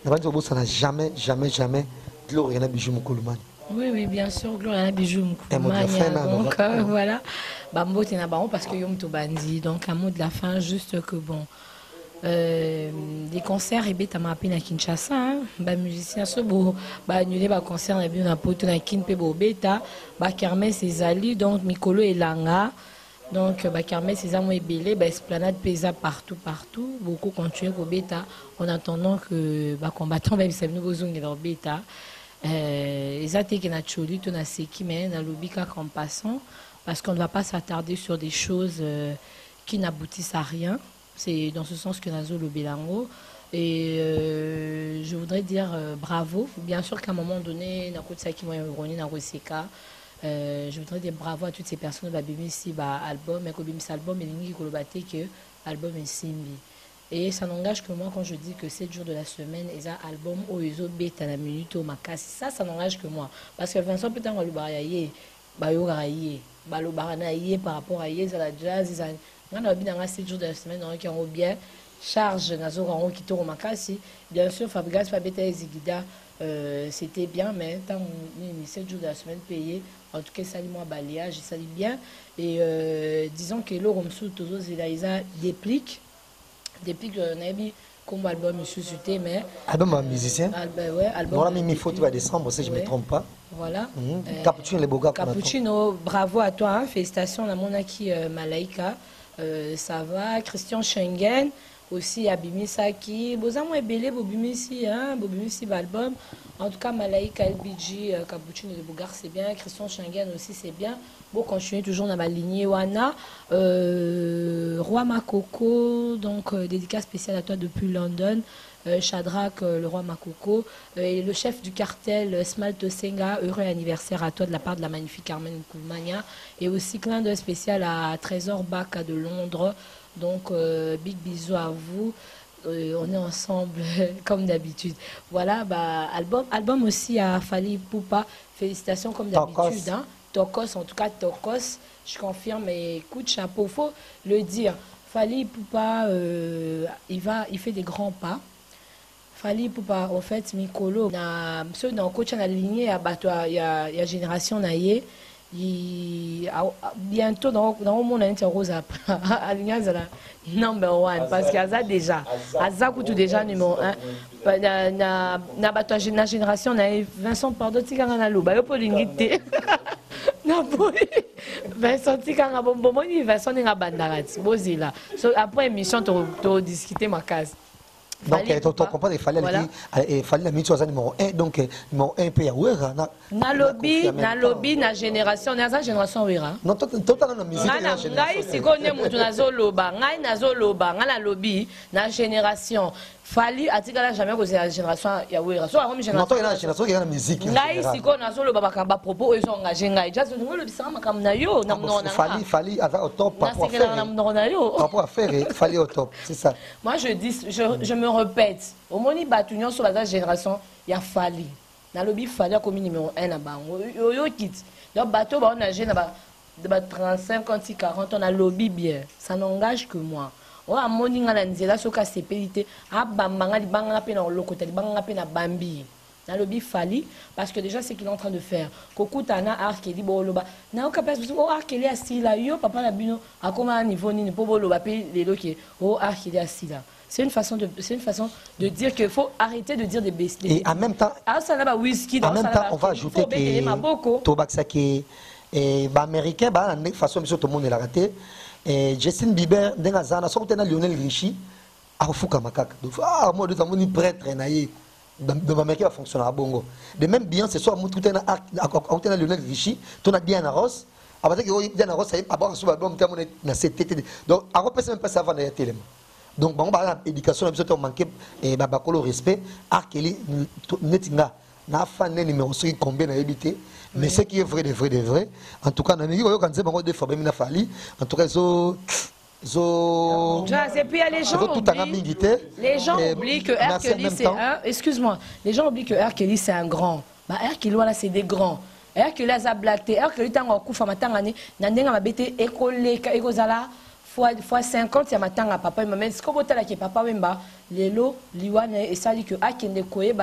ça n'a jamais de l'Oriana Bijou Moukolumani. Oui, bien sûr, Gloria Bijou Moukoumania. Donc, voilà. Bambo Tenabaron, parce que Yom Tobandi. Donc, un mot de la fin, juste que bon. Les concerts, et bien, à Kinshasa. Les musiciens, annulé les concerts, on a poto na Kinpe Bobeta. Kermès et Ali, donc Mikolo et Langa. Donc, Kermès et Zamo et Belé, Esplanade Pesa partout. Beaucoup continuent au Beta en attendant que les combattants, même si nous besoin de leur Beta. Exactement que na choli to na seki mais na lobika en passant parce qu'on ne va pas s'attarder sur des choses qui n'aboutissent à rien. C'est dans ce sens que nazo le Belango et je voudrais dire bravo. Bien sûr qu'à un moment donné na côté qui moi roni na Roseka je voudrais dire bravo à toutes ces personnes qui ont ici album et que album et lingi kolobate que album est simbi. Et ça n'engage que moi quand je dis que 7 jours de la semaine, ils ont un album où ils ont bêta la minute au macas. Ça n'engage que moi. Parce que Vincent peut-être le baraye, le baranaye par rapport à Yé, la jazz, on a bien 7 jours de la semaine, qui ont bien charge, qui tourne au macas. Bien sûr, Fabregas, Fabeta et Zigida, c'était bien, mais tant on 7 jours de la semaine payés, en tout cas, ça moi balayage, ça dit bien. Et disons que l'Orom sous tous les déplique. Depuis que Nabi comme album Monsieur Suté, mais album un musicien. Album. Voilà, mais il faut tu vas décembre si je ne me trompe pas. Voilà. Capuchino les beaux gars. Capuchino, bravo à toi, hein. Félicitations à mon aki Malaika, ça va. Christian Schengen aussi Abimi Saki, Bozamo et Belé, Bobimisi, hein, Bobimisi album. En tout cas, Malaika, LBG, Capuchino de Bougar, c'est bien. Christian Schengen aussi, c'est bien. Bon, continuer toujours dans ma lignée Wana. Roi Makoko, donc dédicace spéciale à toi depuis London. Shadrach, le roi Makoko. Et le chef du cartel, Smalt Senga, heureux anniversaire à toi de la part de la magnifique Carmen Koumania. Et aussi clin d'œil spécial à Trésor Baka de Londres. Donc, big bisous à vous. On est ensemble comme d'habitude. Voilà, album aussi à Fali Poupa. Félicitations comme d'habitude. Hein. Tokos, en tout cas Tokos, je confirme, mais écoute, chapeau, faut le dire. Fali Poupa, il fait des grands pas. Fali Poupa, en fait, Mikolo, dans le coach, on a aligné, il y a Génération Naye. Bientôt dans le monde on rose number one parce qu'il y a déjà Azakutu déjà numéro 1 na génération na Vincent pardon tikanga na loba yo polingite na boy Vincent tikanga bombo ni Vincent nga bandarati bozila so après émission to discuter ma case. Donc, tu comprends, il fallait la mission numéro 1. Donc, numéro 1, il y a na lobby, na génération, na génération ouira. Non, totalement la musique. Ngai si connais mutu na zoloba, ngai na zoloba, na lobby, na génération. Fali atikala jamais que c'est la génération ya ouira. So avant génération. Non, la génération qui a la musique. Ngai si connais na zoloba bakamba propos ils sont engagés ngai. Just nous le bisama kam na yo, na mnona. Fali au top par rapport à faire, fali au top, c'est ça. Moi je me répète, au moni batunion sur la génération, il y a Fali. Dans le lobby Fali comme numéro 1 là-bas. Yo kit. Donc bateau on a jeune là-bas 35 40 on a lobby bien. Ça n'engage que moi. On a moni ngala nzela soka sepelité a bambanga li banga pe na lokota li banga pe na bambi. Dans le lobby Fali parce que déjà c'est qu'il est en train de faire. Kokutana arkeli boloba. Na o capable o arkeli asila yo papa na bino a comment un niveau ni po boloba pe les loki o arkeli asila. C'est une façon de dire qu'il faut arrêter de dire des bêtises. Et en même temps, on va ajouter que Tobaksaki et américain, de façon tout le monde l'a raté. Justin Bieber, Dengazana, sortait dans Lionel Richie, à Fuka Makaka. Moi, de mon prêtre, de ma mère va fonctionner à Bongo. De même bien, ce soir, tout est Lionel Richie, tout a Diana Ross. Après que Diana Ross a abordé sur l'album, donc, à repasser même pas ça avant la télé. Donc, bon, l'éducation, on manqué le respect. Arkeli, netinga, n'a pas de numéro sur combien a habité. Mais ce qui est vrai, de vrai. En tout cas, quand on des fois, en tout cas, et puis les gens oublient que Arkeli c'est un. Excuse-moi, les gens oublient que Arkeli c'est un grand. Arkeli, voilà, c'est des grands. Arkeli a blagué. Arkeli, tant qu'on coupe, matangani, n'andéga mabete, école, écozala. Fois 50, il y a matanga papa et maman. Ce qu'on voit là qui papa Wemba, Lelo, Liwane et ça dit que Akende Koye,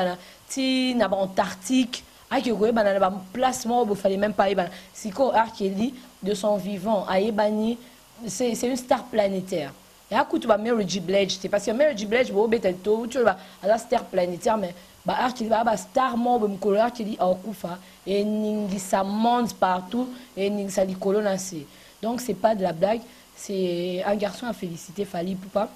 ti na Antarctique, Aki ko ba na ba placement il fallait même pas ba siko Arkeli de son vivant ayebani c'est une star planétaire. Et à coup tu vas Mary J Blige, c'est parce que Mary J Blige bo beteto tu vas à la star planétaire mais ba Arkeli ba star mo be mkolo Arkeli akufa et ningi ça monte partout et ningi ça likolo na c'est. Donc c'est pas de la blague, c'est un garçon à féliciter Fally Ipupa.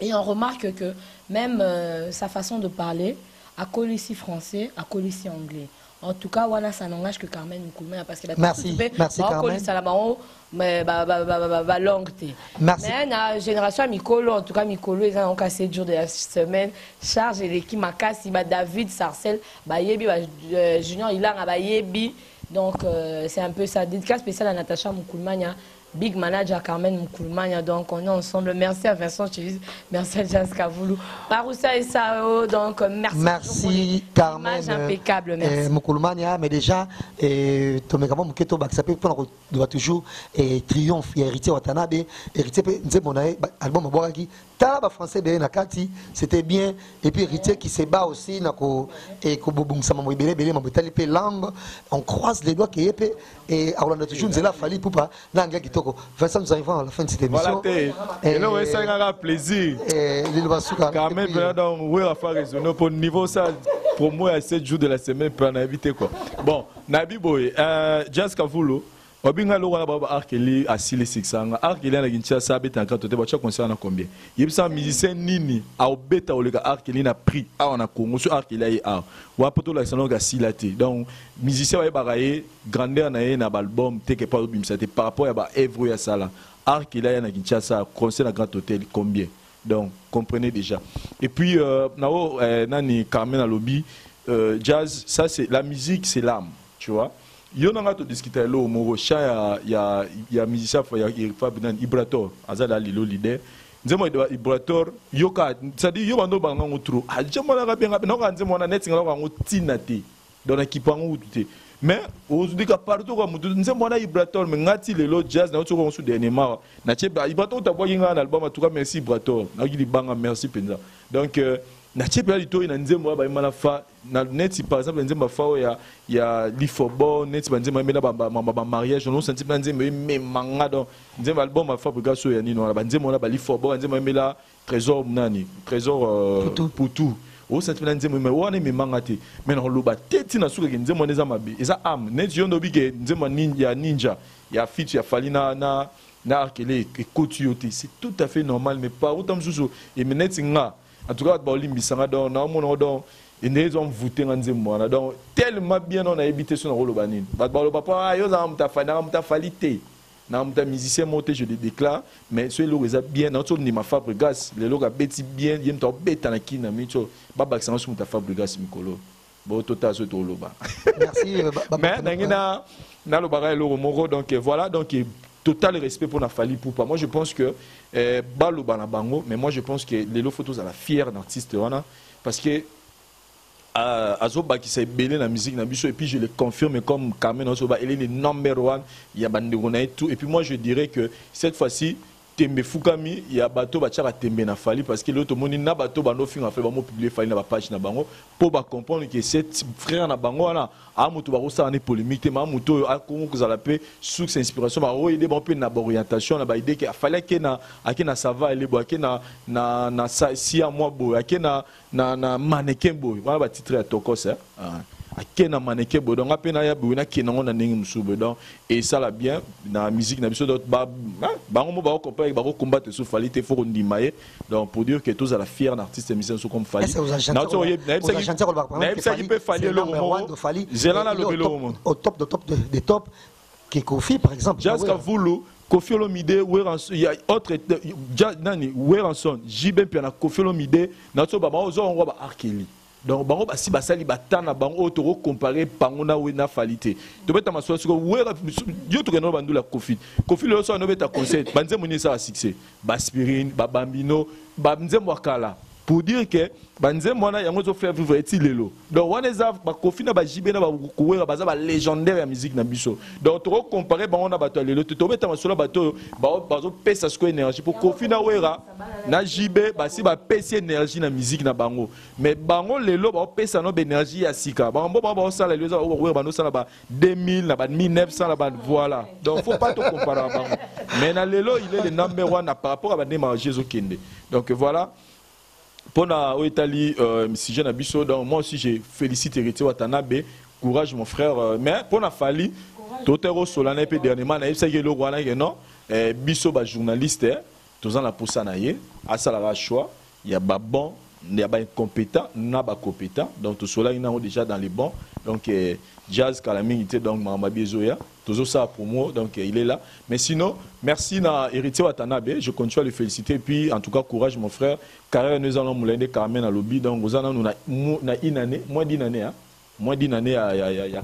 Et on remarque que même sa façon de parler, à ici français, à ici anglais. En tout cas, voilà, ça n'engage que Carmen Nkoulmé parce que merci Carmen. Mais langue. Merci. Mais la génération Mikolo, en tout cas Mikolo, ils ont 7 jours de la semaine. Charge et l'équipe Makassi, David Sarcel, Junior Ilang, Yebi. Donc c'est un peu ça. Dédicace spéciale à Natacha Nkoulmania. Big Manager Carmen Nkoulmania, donc on est ensemble. Merci à Vincent Chilis, merci à Jazz Kavoulou, Maroussa et Sao, donc merci Carmen. Image impeccable, merci. Nkoulmania, mais déjà, Tomekamo Muketo Baksape doit toujours triomphe, héritier Watanabe, héritier Nzebonae, album Aboraki, Talaba français de Nakati, c'était bien, et puis héritier qui se bat aussi, et Kobobung Samamo Bele, Mabetali Pe Langue, on croise les doigts qui est, et on a toujours Nzela Fally Ipupa, Nanga qui Vincent, nous arrivons à la fin de cette émission. Voilà, c'est un plaisir. Quand même, on va faire raisonner pour le niveau ça. Pour moi, à 7 jours de la semaine, pour en éviter quoi. Bon, Nabi Boy, Jazz Kavoulou, Obinga Lora Baba Arkeli à Sile Sixanga, Arkeli à la Kinshasa, Beta Kanto, tu vas concernant combien? Il y a un musicien Nini, à Obeta Olega Arkeli n'a pris, à on a Congo, sur Arkeli à ou à Poto la Salon Silate. Donc, musicien va barayer, grandeur n'a un album, t'es pas par rapport à Evro à Sala. Arkeli à la Kinshasa, concernant Grand Hôtel, combien? Donc, comprenez déjà. Et puis, Nani Carmen à lobby, jazz, ça c'est la musique, c'est l'âme, tu vois. Il y a un discuter là au Morocha, il y a un musicien, il y a Fabien Ibrator, Azala Lilo leader. Nzemo Ibrator, yoka, c'est-à-dire yo bando banga ngotro. Ajamo na bien na nzemo na net ngala ngo tinate. Dans l'équipe ngo tout. Mais aujourd'hui ka partout ko mutu nzemo na Ibrator mais ngati lelo jazz na otoko nsu dernièrement. Na cheba Ibrator ta boyi nga na album en tout cas merci Ibrator. Na gili banga merci penza. Donc na cheba lito ina nzemo ba imana fa na net par exemple nzemo fa ya lifobo net ba nzemo mena ba mariage on senti ba nzemo me manga donc nzemo album fa bugaso ya nino ba nzemo na ba lifobo nzemo mela trésor nani trésor pour tout o senti ba nzemo me wana me manga te mais na loba teti na suka nzemo neza mabe eza am net yo no bige nzemo ninja ya fit ya falina na arkele et côté c'est tout à fait normal mais pas autant sous et net nga en tout cas, ils ont voté dans le donc tellement bien on a habité sur le rôle banin. Papa, ils ont fait des musiciens montés, je les déclare, mais ceux qui ont bien, notre ma fabrique, les gens qui ont bien, ils ont bête dans la kina, mais ils ont pas sur ta fabrique, Mikolo. Bon, total, c'est tout le bas. Merci. Mais, dans le barrage, donc voilà, donc. Total respect pour la Fally Ipupa. Moi je pense que Balo Banabango, mais moi je pense que les photos à la fière d'artiste parce que Azoba qui s'est belé dans la musique et puis je le confirme comme Carmen Azoba, elle est le number one, il y a Banderona et tout. Et puis moi je dirais que cette fois-ci Tembe Fukami, il y a bateau bachara Tembe na Fally parce que l'autre monde n'a bateau bano fin a fait vraiment publier Fally na ba page na bango pour comprendre que cette frère na bango là a mutu ba rosa en polémique mais mutu a ko vous allez paix sous inspiration ba o idée bon peu na orientation na ba idée que fallait que na ça va aller bo na si à moi bo na mannequin bo voilà ba titre à toko ça akena maneke bodon apena ya buina kenango na ndenge musubo donc et ça la bien na musique na biso d'autres ba mo ba comparer ba combattre sous Fally te faut ndimaye donc pour dire que tous à la fière d'artiste musicien sous comme Fally na to peut Fally le moment zelana le au top de top qui Kofi par exemple Jazz Kavoulou Kofi Olomide il y a autre nani Weranson Jiben puis na Kofi Olomide na to ba ozo on va Arkeli. Donc bango basi basali batana bango to comparer bango na wena Fally to beta maso siko wera yo to keno bandu la Kofi le so no beta concert banze moni ça succès baspirine babambino banze mwakala pour dire que banze mwana yango zo faire vivre etilelo donc wana eza ba kofi na ba jibe na ba kuwera baza ba légendaire ya musique na biso donc to comparer bango na bato lelo to beta masolo bato bazo pesa sko énergie pour kofi na wera na jibe basi ba pesa énergie na musique na bango mais bango lelo ba pesa no énergie ya sika bango ba sala lelo za wera bano sala ba 2000 na ba 1900 na ba voilà donc faut pas to comparer bango mais na lelo il est le number 1 par rapport à ba démarche zo kende donc voilà. Pour l'Italie, si j'ai un donc moi aussi je félicite Héritier Watanabe, courage mon frère, mais pour la Fali, Totero Solana et dernièrement, il y a le non, Bisso journaliste, tous en la pousse à naïe, à ça choix, il y a bon, il y a incompétent, il y a compétent, donc tout cela il est déjà dans les bons, donc Jazz Calamité donc Mama Bizoya. Toujours ça pour moi, donc il est là. Mais sinon, merci à Héritier Watanabe, je continue à le féliciter. Et puis, en tout cas, courage mon frère. Carrière nous allons mouliner Carmen à lobby. Donc, nous avons une année, moins d'une année, hein. Moins d'une année à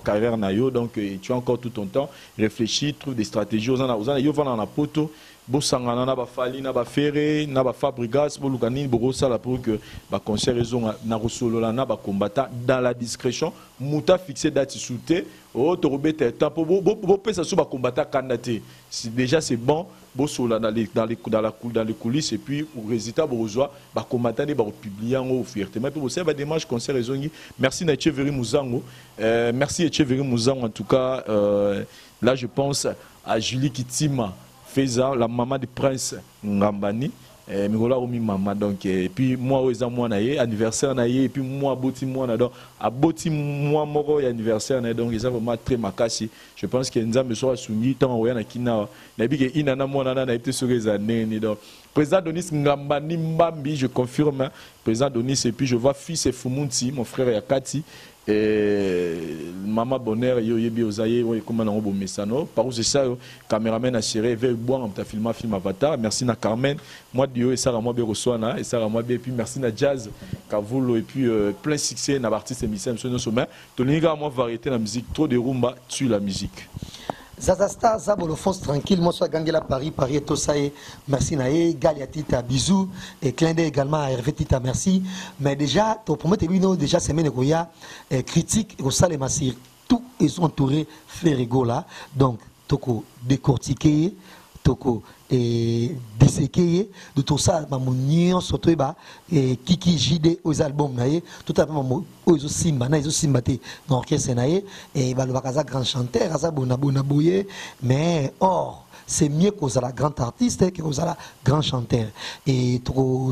carrière nayo. Donc, tu as encore tout ton temps. Réfléchis, trouve des stratégies. Vous en a poto. Bosangana na ba fali na ba ferré na ba fabrigas pour lukani borosala pour que ba concert raison na rosolola na ba combattant dans la discrétion muta fixé date souté oh to robete temps pour bo pesa sous ba combattant candidaté déjà c'est bon bosola dans les coulisses et puis au résultat borozwa ba combattant ba publier en fierté mais pour ça ba démarche concert raison merci na Etcheveri Muzango merci Etcheveri Muzango en tout cas là je pense à Julie Kitima Feza, la maman du prince Ngambani, Migola Omi maman donc et puis moi aux moi naie anniversaire naie et puis moi boti moi na donc à boti moi moro anniversaire naie donc ils ont vraiment très makasi. Je pense que Nzambe soit soumis tant oya na kina na bi ke inana moi na été sur les années ni donc président Donis Ngambani Mbambi je confirme président Donis et puis je vois fils et Fumunti mon frère Yakati. Et maman bonheur yo yebi ozaye oui comment on bon messano par où c'est ça caméraman assuré veille boire on t'a filmé film Avatar merci na Carmen moi Dio et ça moi bien reçoana et ça moi bien et puis merci na Jazz Kavulo et puis plein succès na artiste émission sur nos sommets tolinga moi variété la musique trop de rumba tue la musique. Zazasta, Zabolo Fonce tranquille, moi sois Gangela Paris, Paris et Tosaye, merci Naé, Galia Tita, bisous, et clin d'œil également à Hervé Tita, merci. Mais déjà, pour promettre déjà, c'est Ménégoya, critique, au Salé Massir, tout est entouré, fait rigolo là. Donc, Toko décortiqué, Toko disséqué, de tout ça, ma mounion, surtout, et Kiki JD aux albums, tout à fait, aux Simba, ils ont Simbaté, dans l'orchestre, et le Bakaza grand chanteur, Asa Bonabouye, mais or, c'est mieux qu'aux la grande artiste qu'aux la grand chanteur. Et trop,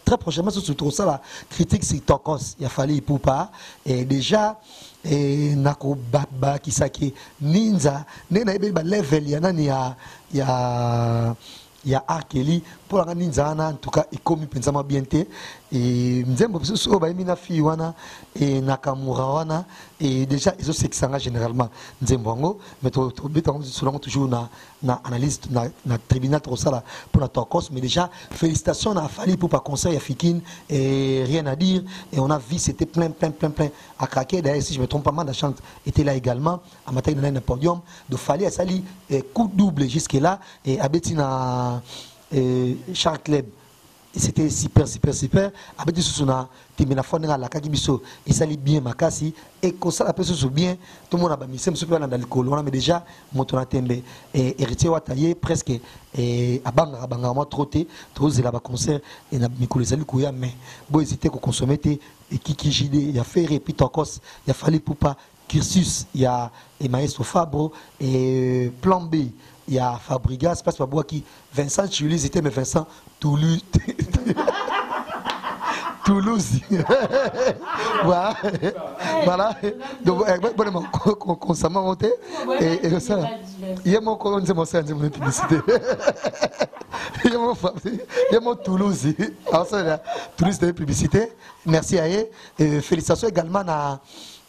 très prochainement, surtout ça, la critique, c'est Tokos, il a fallu pour pas, et déjà, et nako baba kisaki ninja nena ebe ba level ya Arkeli pour la ninja en tout cas il commis pensama bienté et mzembo so ba mina fi wana et Nakamura wana et déjà ils ont sexanga généralement nzembongo mais to betango selon toujours na analyste na tribunal trop ça pour la Tokos mais déjà félicitations à Fali pour pas conseil africain et rien à dire et on a vu c'était plein à craquer d'ailleurs si je me trompe pas mal la chante était là également à matin dans un podium de Fali à Sali coup double jusque là et à Bettina Charles Club c'était super avec sous na timena fondera la kakibiso et ça lit bien makasi et comme ça la personne se bien tout le monde a mis c'est super dans le col on a mais déjà montona tembe et héritier wataye presque et abanga moi trotté trop là ba concert et na mikolo zali kuya mais bon hésiter ko consommer et Kiki JD il y a fait répit Tokos il a fallu pour pas Cursus il y a et Maestro Fabro et Plan B il y a Fabrigas, passe par bois qui Vincent Julie c'était mais Vincent Toulouse. Toulouse. Voilà. Donc constamment monté et ça. Il y a mon colonne c'est mon sein de publicité. Il y a mon Toulouse. Alors ça Toulouse de publicité. Merci à eux et félicitations également à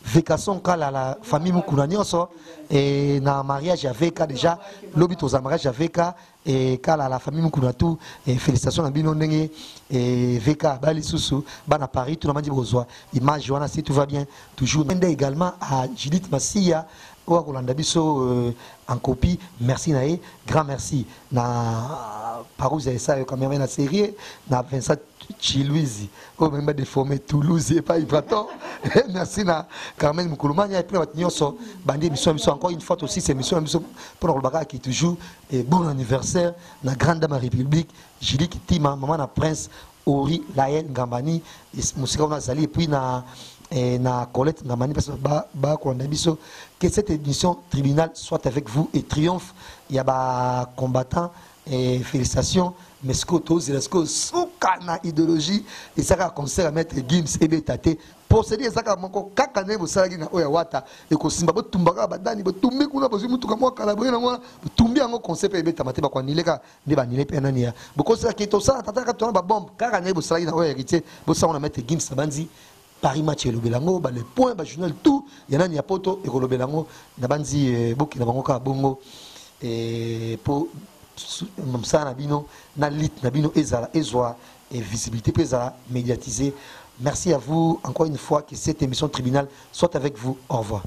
Vécason la famille Moukounanioso et na mariage avec déjà l'obit aux mariage avec et la famille Moukounatu et félicitations à Binondenge et Veka Bali Soussou Bana Paris tout le monde dit besoin image Joana si tout va bien toujours également à Judith Massia Rolanda Bisso en copie. Merci Naé, grand merci. Na Parouze et ça quand même la série. Na Vincent Chilouizi, au même déformé Toulouse et pas Ibraton. Merci na Carmen Moukoulomania et puis maintenant so bandit mission encore une fois aussi c'est mission pour le bagarre qui toujours et bon anniversaire na grande dame République Julie Kitima maman na prince Ori Laël Ngambani et musique na Zali et puis na Colette Ngambani parce que que cette émission tribunal soit avec vous et triomphe. Il y a des combattants et félicitations. Mais ce que tu as soukana idéologie et ça a concert à mettre Gims et Betate posséder ça comme encore kakane vous savez na oya wata et que simba botumbaka badani botumbi kuna bozi mutu kama kalabri na mwa tumbi ngo concept et beta mateba kwa nileka ne ba nile pena nia because ça qui to ça tata ka ba bombe kakane vous savez na oya héritier vous savez on a mettre Gims banzi Paris match le belango ba les points ba journal tout yana ni apoto et le belango na banzi boki na bango ka bongo et pour ça nabino na lit nabino ezala ezwa et visibilité ezala médiatisée. Merci à vous encore une fois que cette émission tribunal soit avec vous. Au revoir.